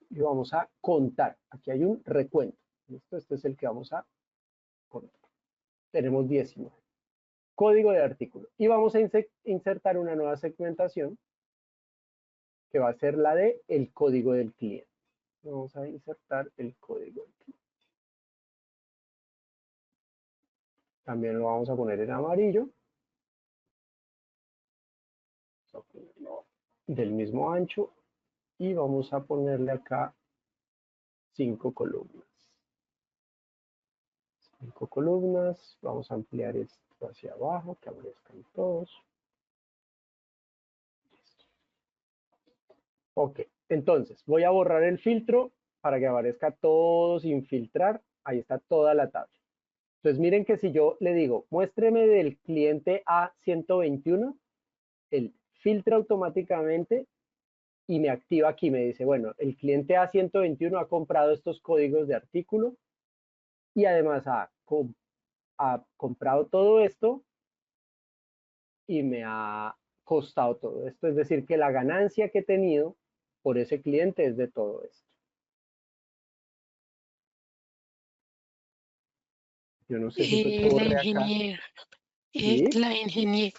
Y vamos a contar. Aquí hay un recuento. ¿Listo? Este es el que vamos a contar. Tenemos 19. Código de artículo. Y vamos a insertar una nueva segmentación que va a ser la de el código del cliente. Vamos a insertar el código del cliente. También lo vamos a poner en amarillo. Vamos a ponerlo del mismo ancho. Y vamos a ponerle acá 5 columnas. 5 columnas. Vamos a ampliar esto hacia abajo, que aparezcan todos. Ok, entonces voy a borrar el filtro para que aparezca todo sin filtrar. Ahí está toda la tabla. Entonces miren que si yo le digo, muéstreme del cliente A121, él filtra automáticamente y me activa aquí, me dice, bueno, el cliente A121 ha comprado estos códigos de artículo y además ha comprado todo esto y me ha costado todo esto. Es decir, que la ganancia que he tenido por ese cliente es de todo esto. Yo no sé si fue que borré acá. ¿Sí? La ingeniera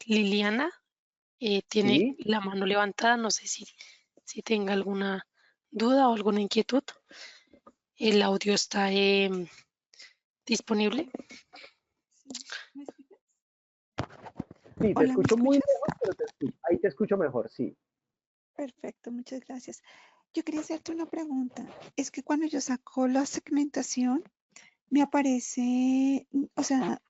Liliana tiene ¿Sí? la mano levantada, no sé si tenga alguna duda o alguna inquietud. El audio está disponible. ¿Me escuchas? Sí, te Hola, ¿me escucho muy escuchas? lejos, pero ahí te escucho mejor, sí. Perfecto, muchas gracias. Yo quería hacerte una pregunta. Es que cuando yo saco la segmentación, me aparece, o sea,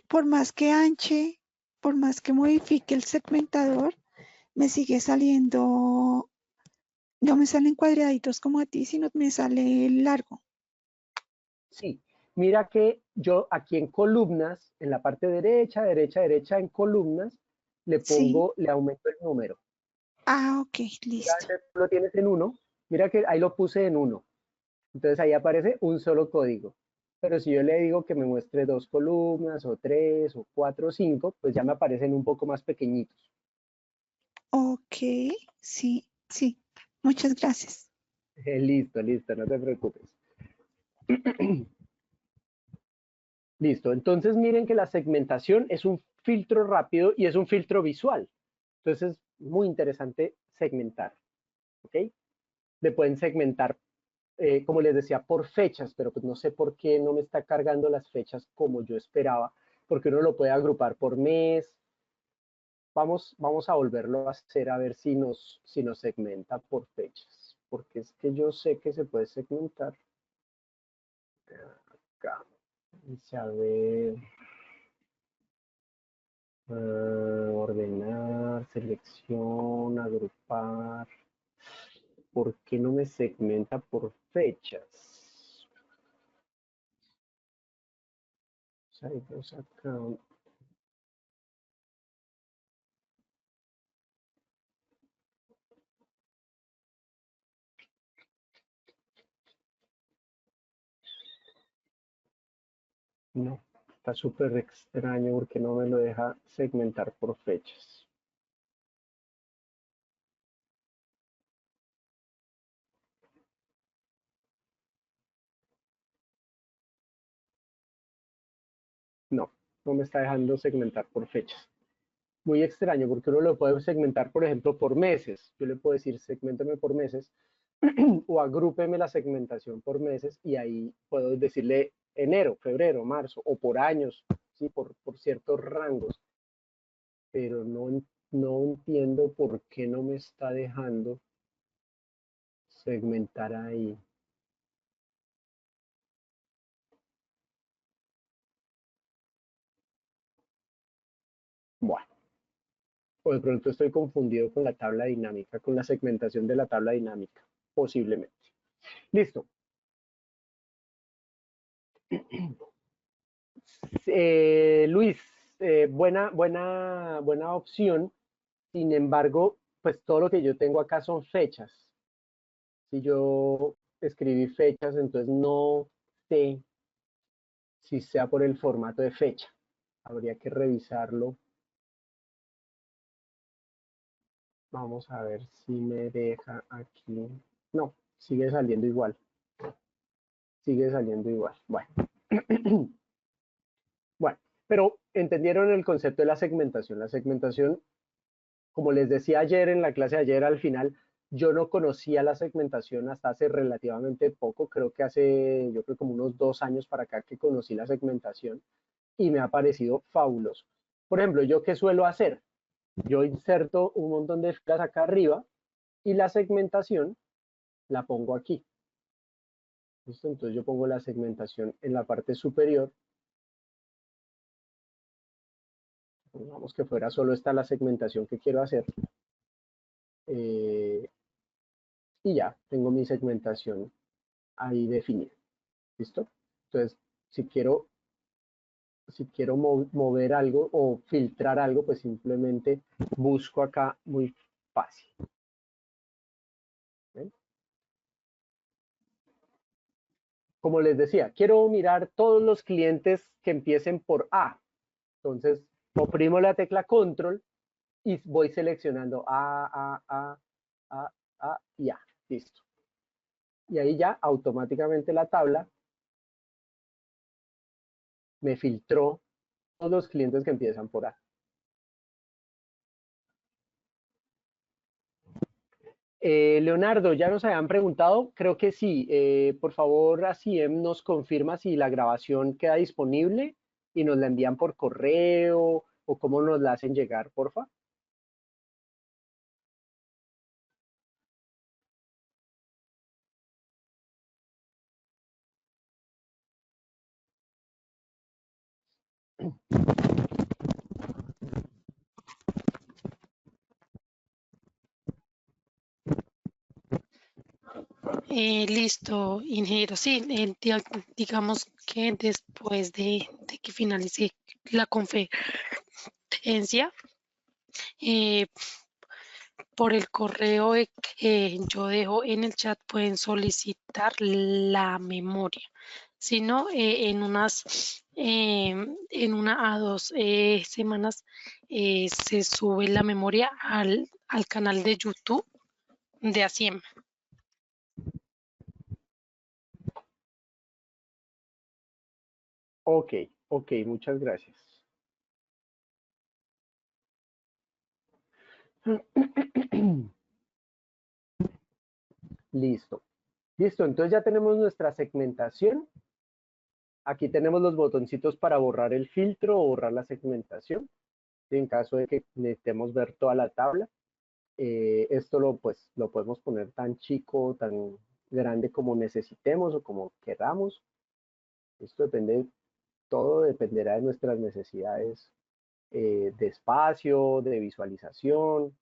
por más que anche, por más que modifique el segmentador, me sigue saliendo, no me salen cuadraditos como a ti, sino me sale largo. Sí, mira que yo aquí en columnas, en la parte derecha, derecha, derecha, en columnas, Sí. le aumento el número. Ah, ok, listo. Generalmente tú lo tienes en 1, mira que ahí lo puse en 1. Entonces ahí aparece un solo código. Pero si yo le digo que me muestre 2 columnas, o 3, o 4, o 5, pues ya me aparecen un poco más pequeñitos. Ok, sí, sí. Muchas gracias. Listo, listo, no te preocupes. Listo, entonces miren que la segmentación es un filtro rápido y es un filtro visual. Entonces es muy interesante segmentar, ¿ok? Le pueden segmentar, como les decía, por fechas, pero pues no sé por qué no me está cargando las fechas como yo esperaba, porque uno lo puede agrupar por mes. Vamos a volverlo a hacer a ver si nos segmenta por fechas, porque es que yo sé que se puede segmentar. Acá, vamos a ver. Ordenar, selección, agrupar. ¿Por qué no me segmenta por fechas? Site account. No, está súper extraño porque no me lo deja segmentar por fechas. No, no me está dejando segmentar por fechas. Muy extraño porque uno lo puede segmentar, por ejemplo, por meses. Yo le puedo decir segmentame por meses o agrúpeme la segmentación por meses y ahí puedo decirle enero, febrero, marzo o por años, ¿sí? por ciertos rangos. Pero no entiendo por qué no me está dejando segmentar ahí. Bueno, o de pronto estoy confundido con la tabla dinámica, con la segmentación de la tabla dinámica, posiblemente. Listo. Luis, buena opción. Sin embargo, pues todo lo que yo tengo acá son fechas. Si yo escribí fechas, entonces no sé si sea por el formato de fecha. Habría que revisarlo. Vamos a ver si me deja aquí. No, sigue saliendo igual. Sigue saliendo igual. Bueno. Bueno, pero entendieron el concepto de la segmentación. La segmentación, como les decía ayer en la clase de ayer, al final, yo no conocía la segmentación hasta hace relativamente poco. Creo que hace, yo creo como unos 2 años para acá que conocí la segmentación y me ha parecido fabuloso. Por ejemplo, ¿yo qué suelo hacer? Yo inserto un montón de filas acá arriba y la segmentación la pongo aquí. ¿Listo? Entonces yo pongo la segmentación en la parte superior. Pongamos que fuera solo esta la segmentación que quiero hacer. Y ya, tengo mi segmentación ahí definida. ¿Listo? Entonces, si quiero mover algo o filtrar algo, pues simplemente busco acá muy fácil. ¿Ven? Como les decía, quiero mirar todos los clientes que empiecen por A. Entonces, oprimo la tecla Control y voy seleccionando A y A. Listo. Y ahí ya automáticamente la tabla me filtró todos los clientes que empiezan por A. Leonardo, ya nos habían preguntado, creo que sí. Por favor, así nos confirma si la grabación queda disponible y nos la envían por correo o cómo nos la hacen llegar, porfa. Listo, ingeniero. Sí, digamos que después de que finalice la conferencia, eh, por el correo que yo dejo en el chat pueden solicitar la memoria. Si no, en una a 2 semanas se sube la memoria al canal de YouTube de ASIEM. Ok, muchas gracias. Listo. Listo, entonces ya tenemos nuestra segmentación. Aquí tenemos los botoncitos para borrar el filtro o borrar la segmentación, en caso de que necesitemos ver toda la tabla. Esto lo podemos poner tan chico o tan grande como necesitemos o como queramos. Esto todo dependerá de nuestras necesidades de espacio, de visualización.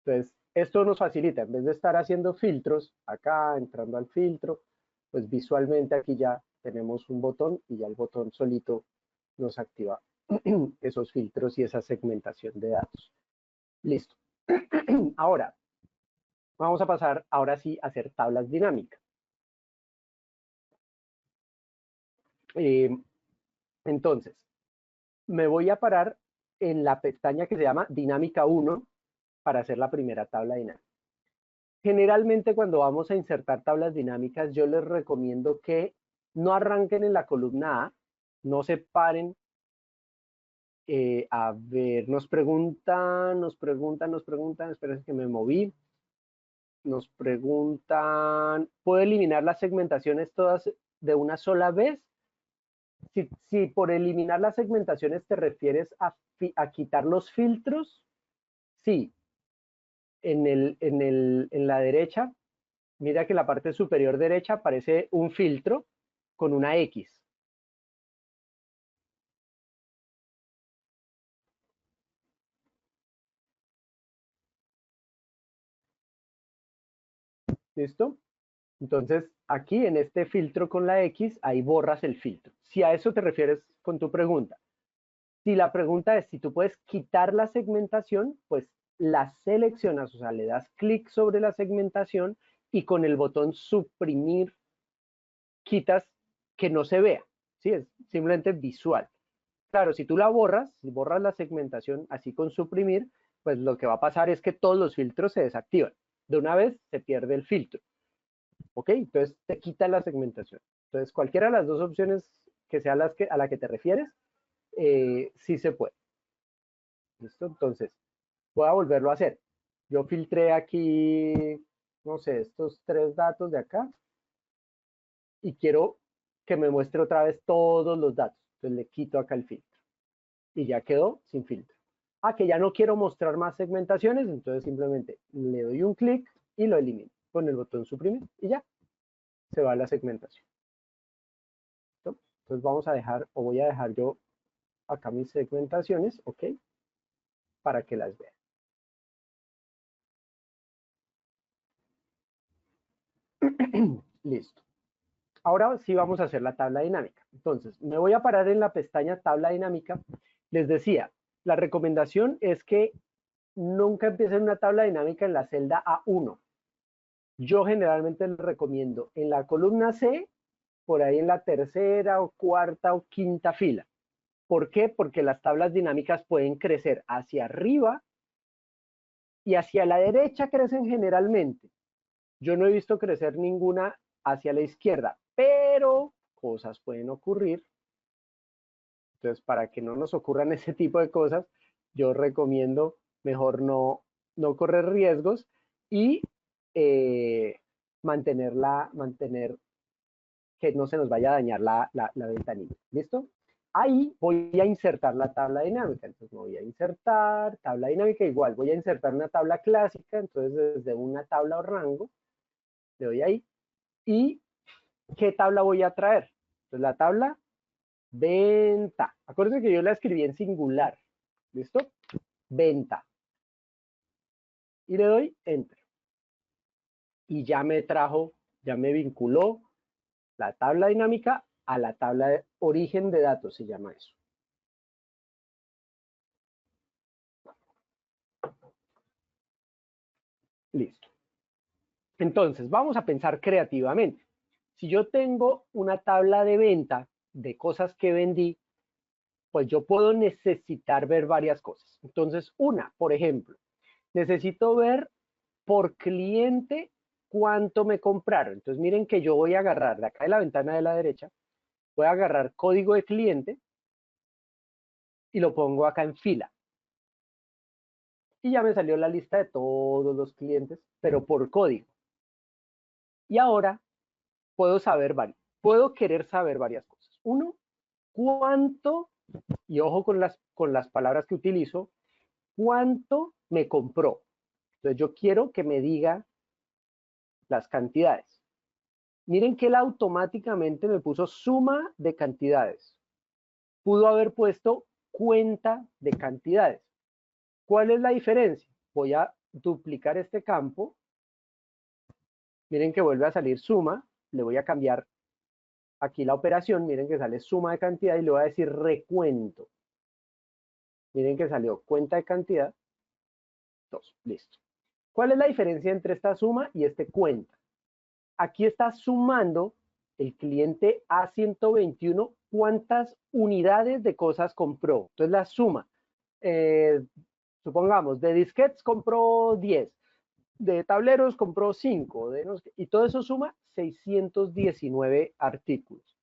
Entonces, esto nos facilita, en vez de estar haciendo filtros, acá entrando al filtro, pues visualmente aquí ya tenemos un botón y ya el botón solito nos activa esos filtros y esa segmentación de datos. Listo. Ahora, vamos a pasar ahora sí a hacer tablas dinámicas. Entonces, me voy a parar en la pestaña que se llama Dinámica 1 para hacer la primera tabla dinámica. Generalmente cuando vamos a insertar tablas dinámicas, yo les recomiendo que no arranquen en la columna A, no se paren. A ver, nos preguntan, esperen que me moví. Nos preguntan, ¿puedo eliminar las segmentaciones todas de una sola vez? Si por eliminar las segmentaciones te refieres a quitar los filtros, sí. en la derecha, mira que en la parte superior derecha aparece un filtro con una X. ¿Listo? Entonces, aquí en este filtro con la X, ahí borras el filtro. Si a eso te refieres con tu pregunta. Si la pregunta es si tú puedes quitar la segmentación, pues la seleccionas, o sea, le das clic sobre la segmentación y con el botón suprimir quitas que no se vea, ¿sí? Es simplemente visual. Claro, si tú la borras, si borras la segmentación así con suprimir, pues lo que va a pasar es que todos los filtros se desactivan. De una vez se pierde el filtro. ¿Ok? Entonces te quita la segmentación. Entonces cualquiera de las dos opciones que sea a la que te refieres, sí se puede. ¿Listo? Entonces voy a volverlo a hacer. Yo filtré aquí, no sé, estos 3 datos de acá y quiero que me muestre otra vez todos los datos. Entonces le quito acá el filtro y ya quedó sin filtro. Ah, que ya no quiero mostrar más segmentaciones, entonces simplemente le doy un clic y lo elimino con el botón suprimir y ya se va la segmentación. ¿Listo? Entonces vamos a dejar, o voy a dejar yo acá mis segmentaciones, ¿ok? Para que las vean. Listo. Ahora sí vamos a hacer la tabla dinámica. Entonces, me voy a parar en la pestaña tabla dinámica. Les decía, la recomendación es que nunca empiecen una tabla dinámica en la celda A1. Yo generalmente les recomiendo en la columna C, por ahí en la tercera o cuarta o quinta fila. ¿Por qué? Porque las tablas dinámicas pueden crecer hacia arriba y hacia la derecha crecen generalmente. Yo no he visto crecer ninguna hacia la izquierda, pero cosas pueden ocurrir. Entonces, para que no nos ocurran ese tipo de cosas, yo recomiendo mejor no correr riesgos y mantener que no se nos vaya a dañar la ventanilla. ¿Listo? Ahí voy a insertar la tabla dinámica. Entonces me voy a insertar, tabla dinámica igual. Voy a insertar una tabla clásica, entonces desde una tabla o rango, le doy ahí. ¿Y qué tabla voy a traer? Entonces la tabla venta. Acuérdense que yo la escribí en singular. ¿Listo? Venta. Y le doy enter. Y ya me trajo, ya me vinculó la tabla dinámica a la tabla de origen de datos, se llama eso. Listo. Entonces, vamos a pensar creativamente. Si yo tengo una tabla de venta de cosas que vendí, pues yo puedo necesitar ver varias cosas. Entonces, por ejemplo, necesito ver por cliente cuánto me compraron. Entonces, miren que yo voy a agarrar de acá de la ventana de la derecha, voy a agarrar código de cliente y lo pongo acá en fila. Y ya me salió la lista de todos los clientes, pero por código. Y ahora puedo querer saber varias cosas. Uno, cuánto, y ojo con las palabras que utilizo, cuánto me compró. Entonces yo quiero que me diga las cantidades. Miren que él automáticamente me puso suma de cantidades. Pudo haber puesto cuenta de cantidades. ¿Cuál es la diferencia? Voy a duplicar este campo. Miren que vuelve a salir suma. Le voy a cambiar aquí la operación. Miren que sale suma de cantidad y le voy a decir recuento. Miren que salió cuenta de cantidad. 2. Listo. ¿Cuál es la diferencia entre esta suma y este cuenta? Aquí está sumando el cliente A121 cuántas unidades de cosas compró. Entonces la suma, supongamos, de disquetes compró 10, de tableros compró 5, y todo eso suma 619 artículos.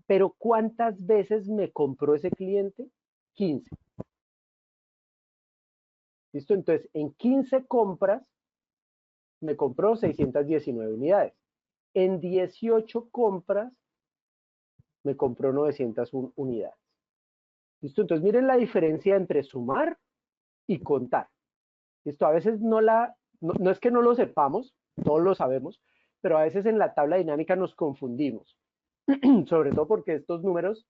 Pero ¿cuántas veces me compró ese cliente? 15. ¿Listo? Entonces, en 15 compras me compró 619 unidades. En 18 compras me compró 901 unidades. ¿Listo? Entonces miren la diferencia entre sumar y contar. ¿Listo? A veces no la no es que no lo sepamos, todos lo sabemos, pero a veces en la tabla dinámica nos confundimos, sobre todo porque estos números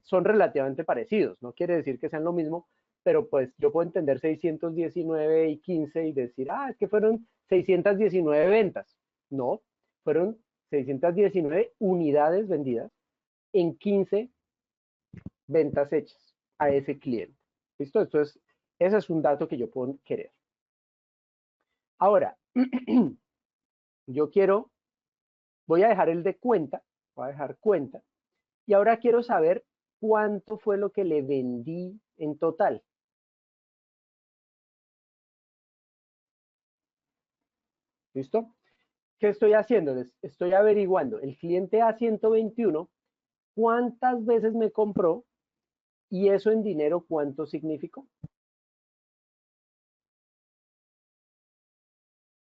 son relativamente parecidos, no quiere decir que sean lo mismo, pero pues yo puedo entender 619 y 15 y decir, es que fueron 619 ventas. No, fueron 619 unidades vendidas en 15 ventas hechas a ese cliente. ¿Listo? Entonces, ese es un dato que yo puedo querer. Ahora, voy a dejar el de cuenta, voy a dejar cuenta, y ahora quiero saber cuánto fue lo que le vendí en total. ¿Listo? ¿Qué estoy haciendo? Estoy averiguando el cliente A121, cuántas veces me compró y eso en dinero, ¿cuánto significó?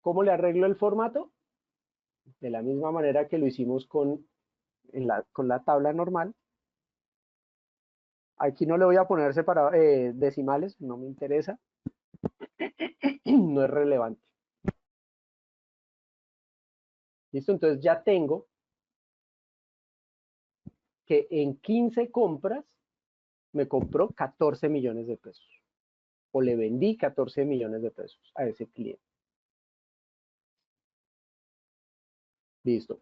¿Cómo le arreglo el formato? De la misma manera que lo hicimos con la tabla normal. Aquí no le voy a poner decimales, no me interesa. No es relevante. ¿Listo? Entonces ya tengo que en 15 compras me compró 14 millones de pesos. O le vendí 14 millones de pesos a ese cliente. Listo.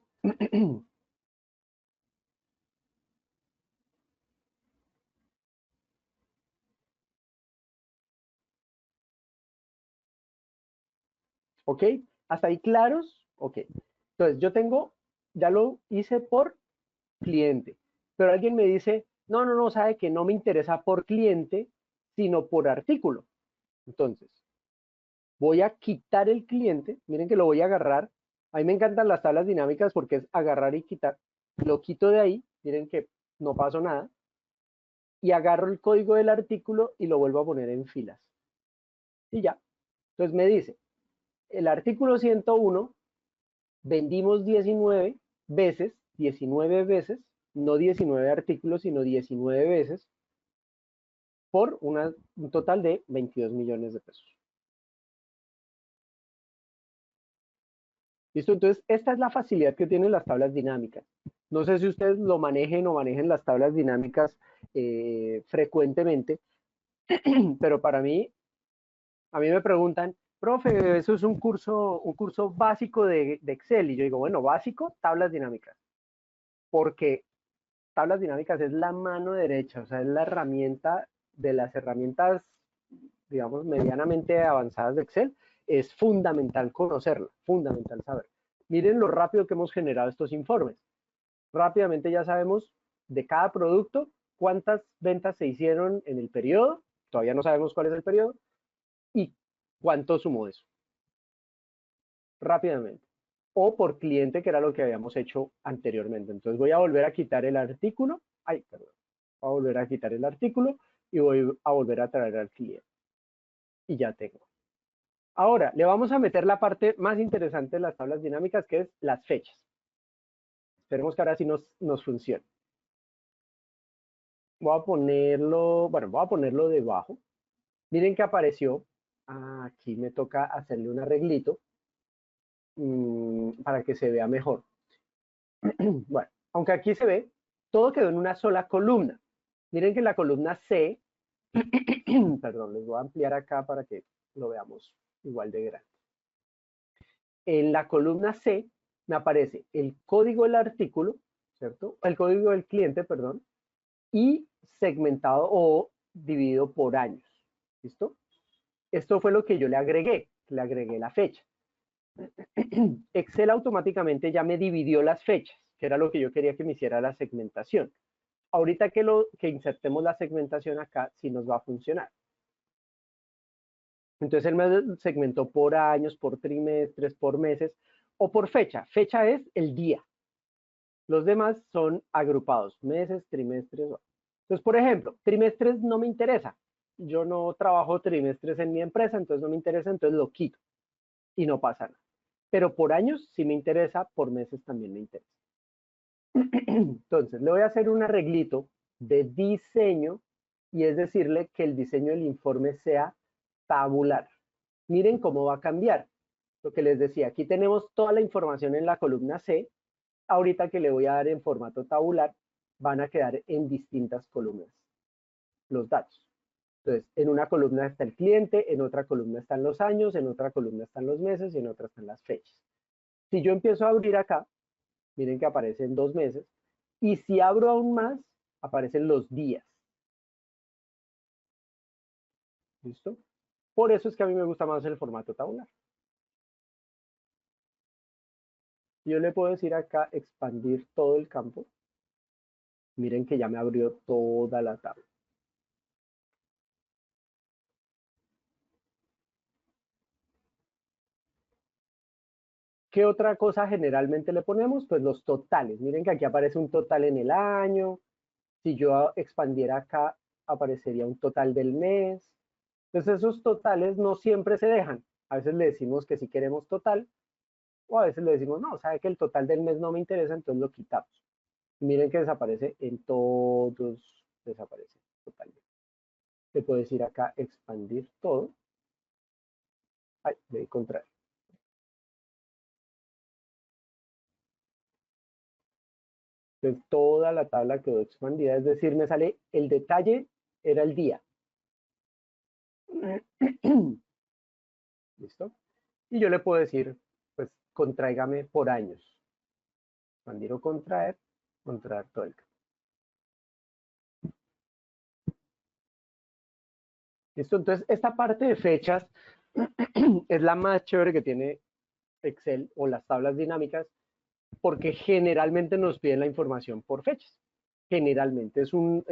¿Ok? ¿Hasta ahí claros? Ok. Entonces yo ya lo hice por cliente. Pero alguien me dice, no, sabe que no me interesa por cliente, sino por artículo. Entonces, voy a quitar el cliente. Miren que lo voy a agarrar. A mí me encantan las tablas dinámicas porque es agarrar y quitar. Lo quito de ahí. Miren que no pasó nada. Y agarro el código del artículo y lo vuelvo a poner en filas. Y ya. Entonces me dice, el artículo 101, vendimos 19 veces, no 19 artículos, sino 19 veces, por un total de 22 millones de pesos. ¿Listo? Entonces, esta es la facilidad que tienen las tablas dinámicas. No sé si ustedes lo manejen o manejen las tablas dinámicas frecuentemente, pero para mí, a mí me preguntan, profe, eso es un curso básico de Excel. Y yo digo, bueno, básico, tablas dinámicas. Porque tablas dinámicas es la mano derecha, o sea, es la herramienta de las herramientas, digamos, medianamente avanzadas de Excel. Es fundamental conocerla, fundamental saber. Miren lo rápido que hemos generado estos informes. Rápidamente ya sabemos de cada producto cuántas ventas se hicieron en el periodo, todavía no sabemos cuál es el periodo, y cuánto sumó eso. Rápidamente. O por cliente, que era lo que habíamos hecho anteriormente. Entonces voy a volver a quitar el artículo. Perdón. Voy a volver a quitar el artículo y voy a volver a traer al cliente. Y ya tengo. Ahora, le vamos a meter la parte más interesante de las tablas dinámicas, que es las fechas. Esperemos que ahora sí nos funcione. Voy a ponerlo debajo. Miren que apareció. Aquí me toca hacerle un arreglito para que se vea mejor. Bueno, aunque aquí se ve, todo quedó en una sola columna. Miren que en la columna C, perdón, les voy a ampliar acá para que lo veamos igual de grande. En la columna C me aparece el código del artículo, ¿cierto? El código del cliente, perdón, y segmentado o dividido por años. ¿Listo? Esto fue lo que yo le agregué la fecha. Excel automáticamente ya me dividió las fechas, que era lo que yo quería que me hiciera la segmentación. Ahorita que insertemos la segmentación acá, sí nos va a funcionar. Entonces él me segmentó por años, por trimestres, por meses o por fecha. Fecha es el día. Los demás son agrupados, meses, trimestres. Entonces, por ejemplo, trimestres no me interesa. Yo no trabajo trimestres en mi empresa, entonces no me interesa, entonces lo quito y no pasa nada. Pero por años sí me interesa, por meses también me interesa. Entonces, le voy a hacer un arreglito de diseño y es decirle que el diseño del informe sea tabular. Miren cómo va a cambiar. Lo que les decía, aquí tenemos toda la información en la columna C. Ahorita que le voy a dar en formato tabular, van a quedar en distintas columnas los datos. Entonces, en una columna está el cliente, en otra columna están los años, en otra columna están los meses y en otra están las fechas. Si yo empiezo a abrir acá, miren que aparecen 2 meses, y si abro aún más, aparecen los días. ¿Listo? Por eso es que a mí me gusta más el formato tabular. Yo le puedo decir acá, expandir todo el campo. Miren que ya me abrió toda la tabla. ¿Qué otra cosa generalmente le ponemos? Pues los totales. Miren que aquí aparece un total en el año. Si yo expandiera acá, aparecería un total del mes. Entonces esos totales no siempre se dejan. A veces le decimos que si queremos total, o a veces le decimos, no, sabe que el total del mes no me interesa, entonces lo quitamos. Y miren que desaparece en todos, desaparece totalmente. Le puedo decir acá, expandir todo. Ay, debe contraer. Entonces toda la tabla quedó expandida, es decir, me sale el detalle, era el día. ¿Listo? Y yo le puedo decir, pues, contráigame por años. Expandir o contraer, contraer todo el campo. ¿Listo? Entonces, esta parte de fechas es la más chévere que tiene Excel o las tablas dinámicas, porque generalmente nos piden la información por fechas. Generalmente es un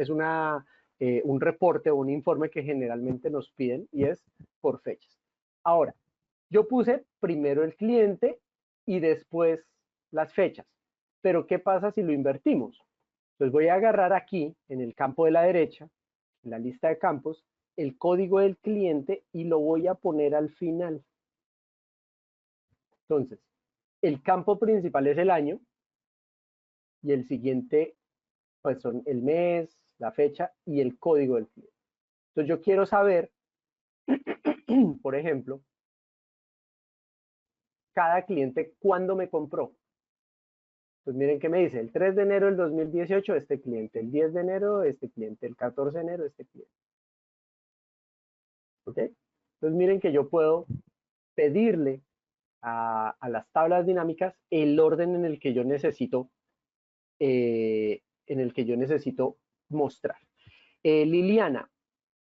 reporte o un informe que generalmente nos piden y es por fechas. Ahora, yo puse primero el cliente y después las fechas. Pero ¿qué pasa si lo invertimos? Entonces voy a agarrar aquí, en el campo de la derecha, en la lista de campos, el código del cliente y lo voy a poner al final. Entonces, el campo principal es el año y el siguiente pues son el mes, la fecha y el código del cliente. Entonces yo quiero saber, por ejemplo, cada cliente cuándo me compró. Pues miren qué me dice, el 3 de enero del 2018 este cliente, el 10 de enero este cliente, el 14 de enero este cliente. ¿Ok? Entonces miren que yo puedo pedirle a las tablas dinámicas el orden en el que yo necesito, mostrar. Liliana,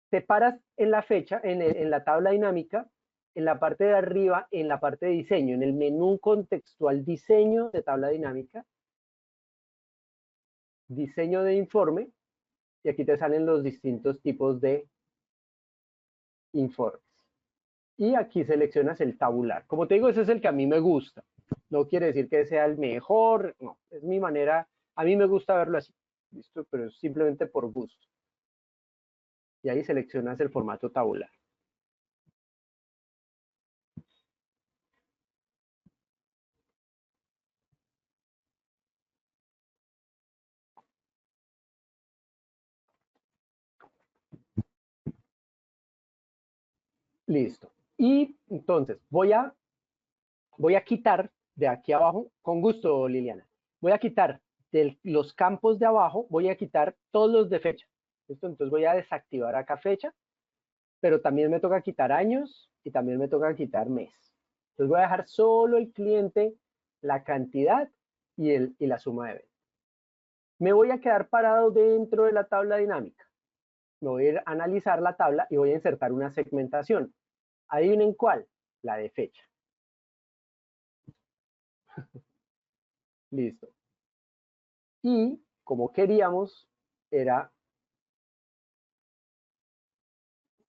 te paras en la fecha, en la tabla dinámica, en la parte de arriba, en la parte de diseño, en el menú contextual diseño de tabla dinámica, diseño de informe, y aquí te salen los distintos tipos de informes. Y aquí seleccionas el tabular. Como te digo, ese es el que a mí me gusta. No quiere decir que sea el mejor, no, es mi manera, a mí me gusta verlo así, ¿listo? Pero es simplemente por gusto. Y ahí seleccionas el formato tabular. Listo. Y entonces voy a quitar de aquí abajo, con gusto Liliana, voy a quitar de los campos de abajo, voy a quitar todos los de fecha. ¿Listo? Entonces voy a desactivar acá fecha, pero también me toca quitar años y también me toca quitar mes. Entonces voy a dejar solo el cliente, la cantidad y la suma de ventas. Me voy a quedar parado dentro de la tabla dinámica. Me voy a ir a analizar la tabla y voy a insertar una segmentación. Adivinen cuál, la de fecha. Listo. Y como queríamos, era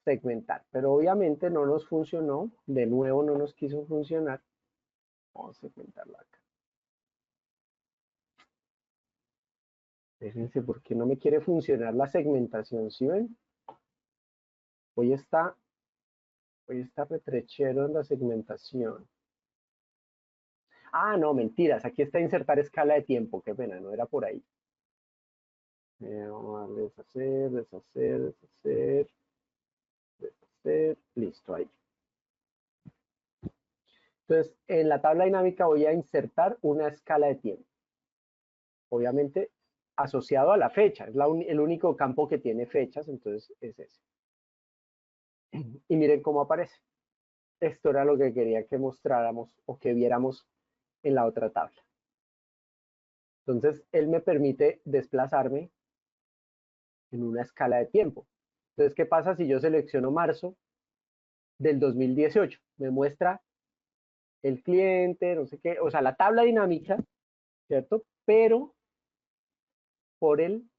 segmentar, pero obviamente no nos funcionó, de nuevo no nos quiso funcionar. Vamos a segmentarlo acá. Fíjense por qué no me quiere funcionar la segmentación, ¿sí ven? Hoy está retrechero en la segmentación. Ah, no, mentiras, aquí está insertar escala de tiempo, qué pena, no era por ahí. Vamos a deshacer, deshacer, deshacer, deshacer, listo, ahí. Entonces, en la tabla dinámica voy a insertar una escala de tiempo. Obviamente, asociado a la fecha. Es el único campo que tiene fechas, entonces es ese. Y miren cómo aparece. Esto era lo que quería que mostráramos o que viéramos en la otra tabla. Entonces, él me permite desplazarme en una escala de tiempo. Entonces, ¿qué pasa si yo selecciono marzo del 2018? Me muestra el cliente, no sé qué, o sea, la tabla dinámica, ¿cierto? Pero por en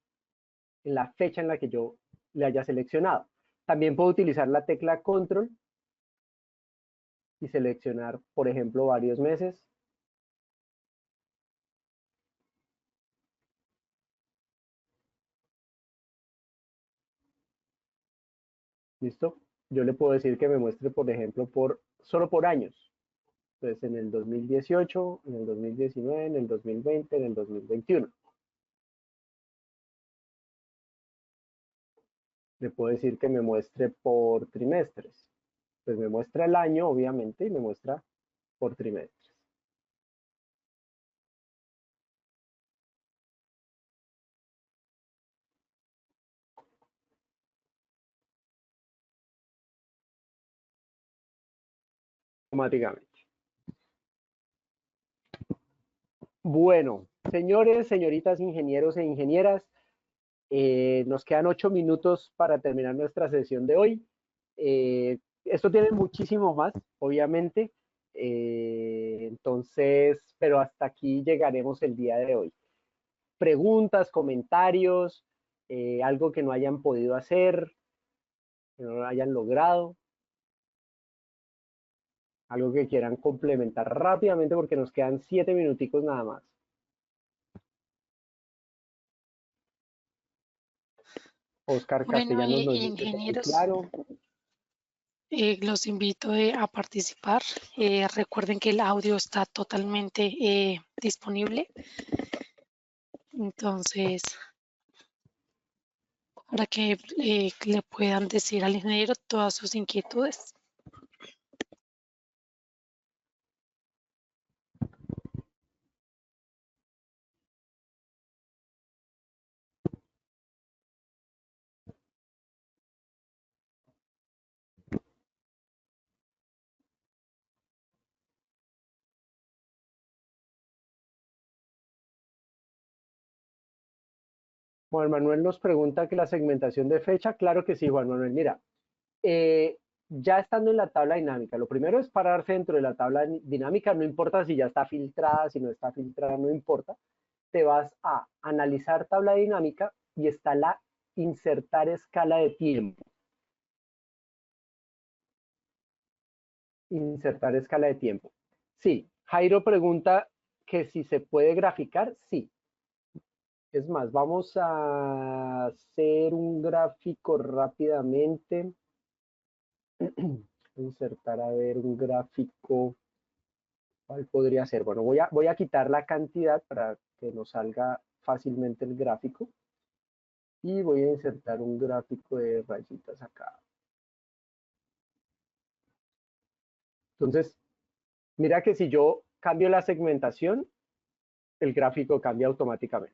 la fecha en la que yo le haya seleccionado. También puedo utilizar la tecla control y seleccionar, por ejemplo, varios meses. ¿Listo? Yo le puedo decir que me muestre, por ejemplo, solo por años. Entonces, en el 2018, en el 2019, en el 2020, en el 2021. Le puedo decir que me muestre por trimestres. Pues me muestra el año, obviamente, y me muestra por trimestres. Automáticamente. Bueno, señores, señoritas, ingenieros e ingenieras, nos quedan 8 minutos para terminar nuestra sesión de hoy. Esto tiene muchísimo más, obviamente. Entonces, pero hasta aquí llegaremos el día de hoy. Preguntas, comentarios, algo que no hayan podido hacer, que no lo hayan logrado, algo que quieran complementar rápidamente porque nos quedan 7 minuticos nada más. Oscar Bueno, Castellanos nos dice que muy ingenieros, claro. los invito a participar. Recuerden que el audio está totalmente disponible. Entonces, para que le puedan decir al ingeniero todas sus inquietudes. Juan Manuel nos pregunta que la segmentación de fecha. Claro que sí, Juan Manuel. Mira, ya estando en la tabla dinámica, lo primero es pararse dentro de la tabla dinámica, no importa si ya está filtrada, si no está filtrada, no importa. Te vas a analizar tabla dinámica y está la insertar escala de tiempo. Insertar escala de tiempo. Sí, Jairo pregunta que si se puede graficar. Sí. Es más, vamos a hacer un gráfico rápidamente. Insertar a ver un gráfico. ¿Cuál podría ser? Bueno, voy a quitar la cantidad para que nos salga fácilmente el gráfico. Y voy a insertar un gráfico de rayitas acá. Entonces, mira que si yo cambio la segmentación, el gráfico cambia automáticamente.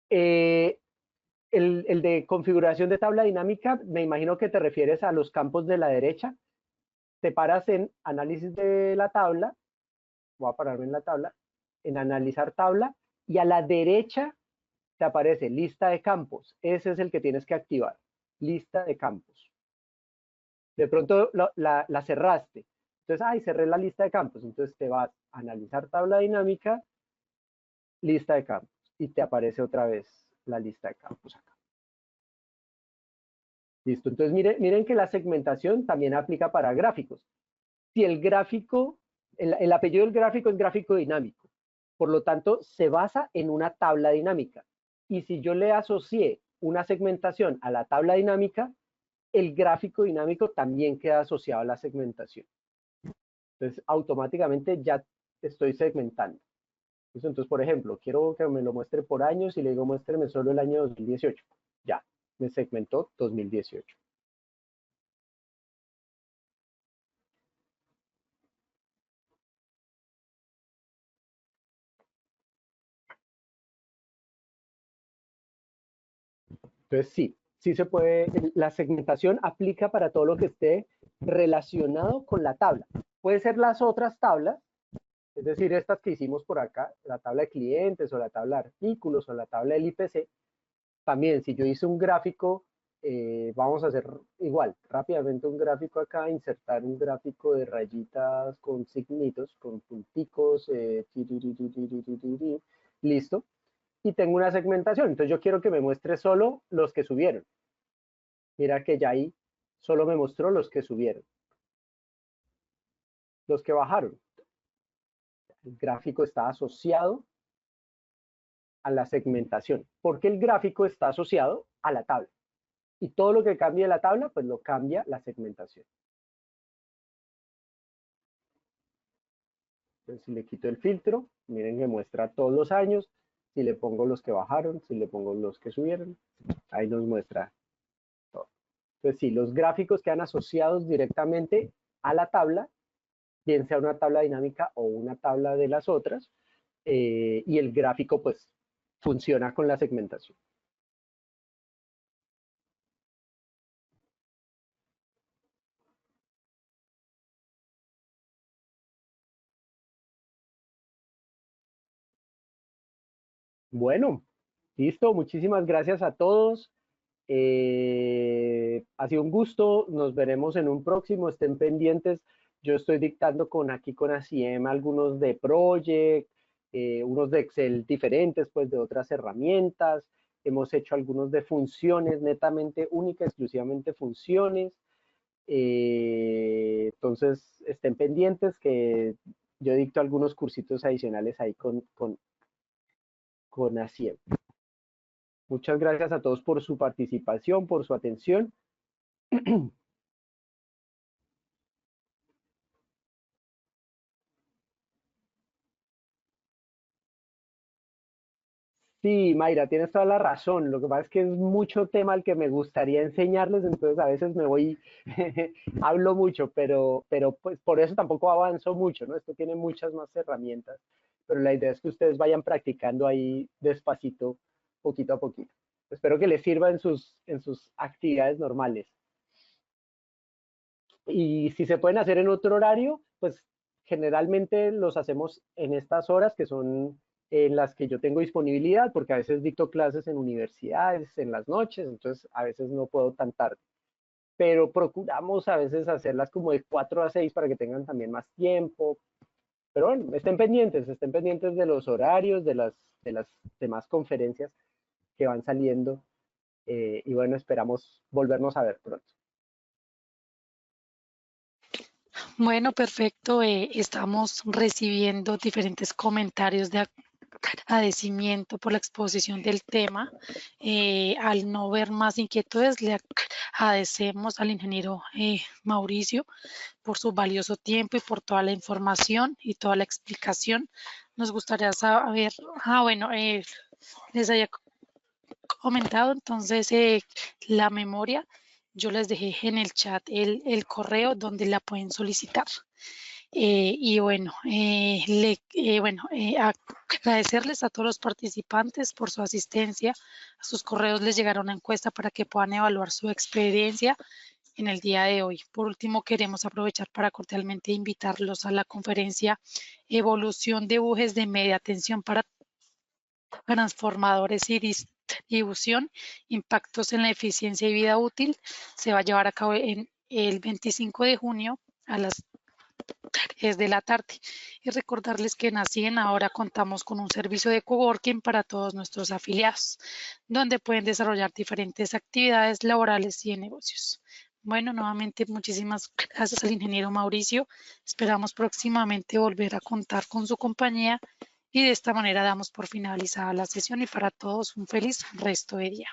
El de configuración de tabla dinámica, me imagino que te refieres a los campos de la derecha. Te paras en análisis de la tabla, voy a pararme en la tabla, en analizar tabla, y a la derecha te aparece lista de campos. Ese es el que tienes que activar, lista de campos. De pronto la cerraste. Entonces, ay, cerré la lista de campos. Entonces te vas a analizar tabla dinámica, lista de campos, y te aparece otra vez la lista de campos acá. Listo. Entonces, miren que la segmentación también aplica para gráficos. Si el gráfico, el apellido del gráfico es gráfico dinámico, por lo tanto, se basa en una tabla dinámica. Y si yo le asocié una segmentación a la tabla dinámica, el gráfico dinámico también queda asociado a la segmentación. Entonces, automáticamente ya estoy segmentando. Entonces, por ejemplo, quiero que me lo muestre por años y le digo muéstreme solo el año 2018. Ya, me segmentó 2018. Entonces sí se puede, la segmentación aplica para todo lo que esté relacionado con la tabla. Puede ser las otras tablas, es decir, estas que hicimos por acá, la tabla de clientes o la tabla de artículos o la tabla del IPC. También, si yo hice un gráfico, vamos a hacer igual, rápidamente un gráfico acá, insertar un gráfico de rayitas con signitos, con punticos, listo. Y tengo una segmentación, entonces yo quiero que me muestre solo los que subieron. Mira que ya ahí solo me mostró los que subieron. Los que bajaron. El gráfico está asociado a la segmentación, porque el gráfico está asociado a la tabla. Y todo lo que cambie la tabla, pues lo cambia la segmentación. Entonces, si le quito el filtro, miren que muestra todos los años. Si le pongo los que bajaron, si le pongo los que subieron, ahí nos muestra todo. Entonces, sí, los gráficos quedan asociados directamente a la tabla, bien sea una tabla dinámica o una tabla de las otras, y el gráfico, pues, funciona con la segmentación. Bueno, listo. Muchísimas gracias a todos. Ha sido un gusto. Nos veremos en un próximo. Estén pendientes. Yo estoy dictando aquí con ACIEM algunos de Project, unos de Excel diferentes, pues de otras herramientas. Hemos hecho algunos de funciones, netamente únicas, exclusivamente funciones. Entonces, estén pendientes que yo dicto algunos cursitos adicionales ahí con ACIEM. Muchas gracias a todos por su participación, por su atención. Sí, Mayra, tienes toda la razón. Lo que pasa es que es mucho tema al que me gustaría enseñarles, entonces a veces me voy, hablo mucho, pero pues por eso tampoco avanzo mucho, ¿no? Esto tiene muchas más herramientas, pero la idea es que ustedes vayan practicando ahí despacito, poquito a poquito. Espero que les sirva en sus actividades normales. Y si se pueden hacer en otro horario, pues generalmente los hacemos en estas horas que son en las que yo tengo disponibilidad, porque a veces dicto clases en universidades, en las noches, entonces a veces no puedo tan tarde. Pero procuramos a veces hacerlas como de 4 a 6 para que tengan también más tiempo. Pero bueno, estén pendientes de los horarios, de las demás conferencias que van saliendo. Y bueno, esperamos volvernos a ver pronto. Bueno, perfecto. Estamos recibiendo diferentes comentarios de agradecimiento por la exposición del tema. Al no ver más inquietudes, le agradecemos al ingeniero Mauricio por su valioso tiempo y por toda la información y toda la explicación. Nos gustaría saber, bueno, les había comentado entonces la memoria. Yo les dejé en el chat el correo donde la pueden solicitar. Y bueno, agradecerles a todos los participantes por su asistencia. A sus correos les llegará una encuesta para que puedan evaluar su experiencia en el día de hoy. Por último, queremos aprovechar para cordialmente invitarlos a la conferencia Evolución de bujes de media tensión para transformadores y distribución, impactos en la eficiencia y vida útil. Se va a llevar a cabo en el 25 de junio a las 3 de la tarde. Y recordarles que en ACIEM ahora contamos con un servicio de coworking para todos nuestros afiliados, donde pueden desarrollar diferentes actividades laborales y de negocios. Bueno, nuevamente muchísimas gracias al ingeniero Mauricio. Esperamos próximamente volver a contar con su compañía y de esta manera damos por finalizada la sesión y para todos un feliz resto de día.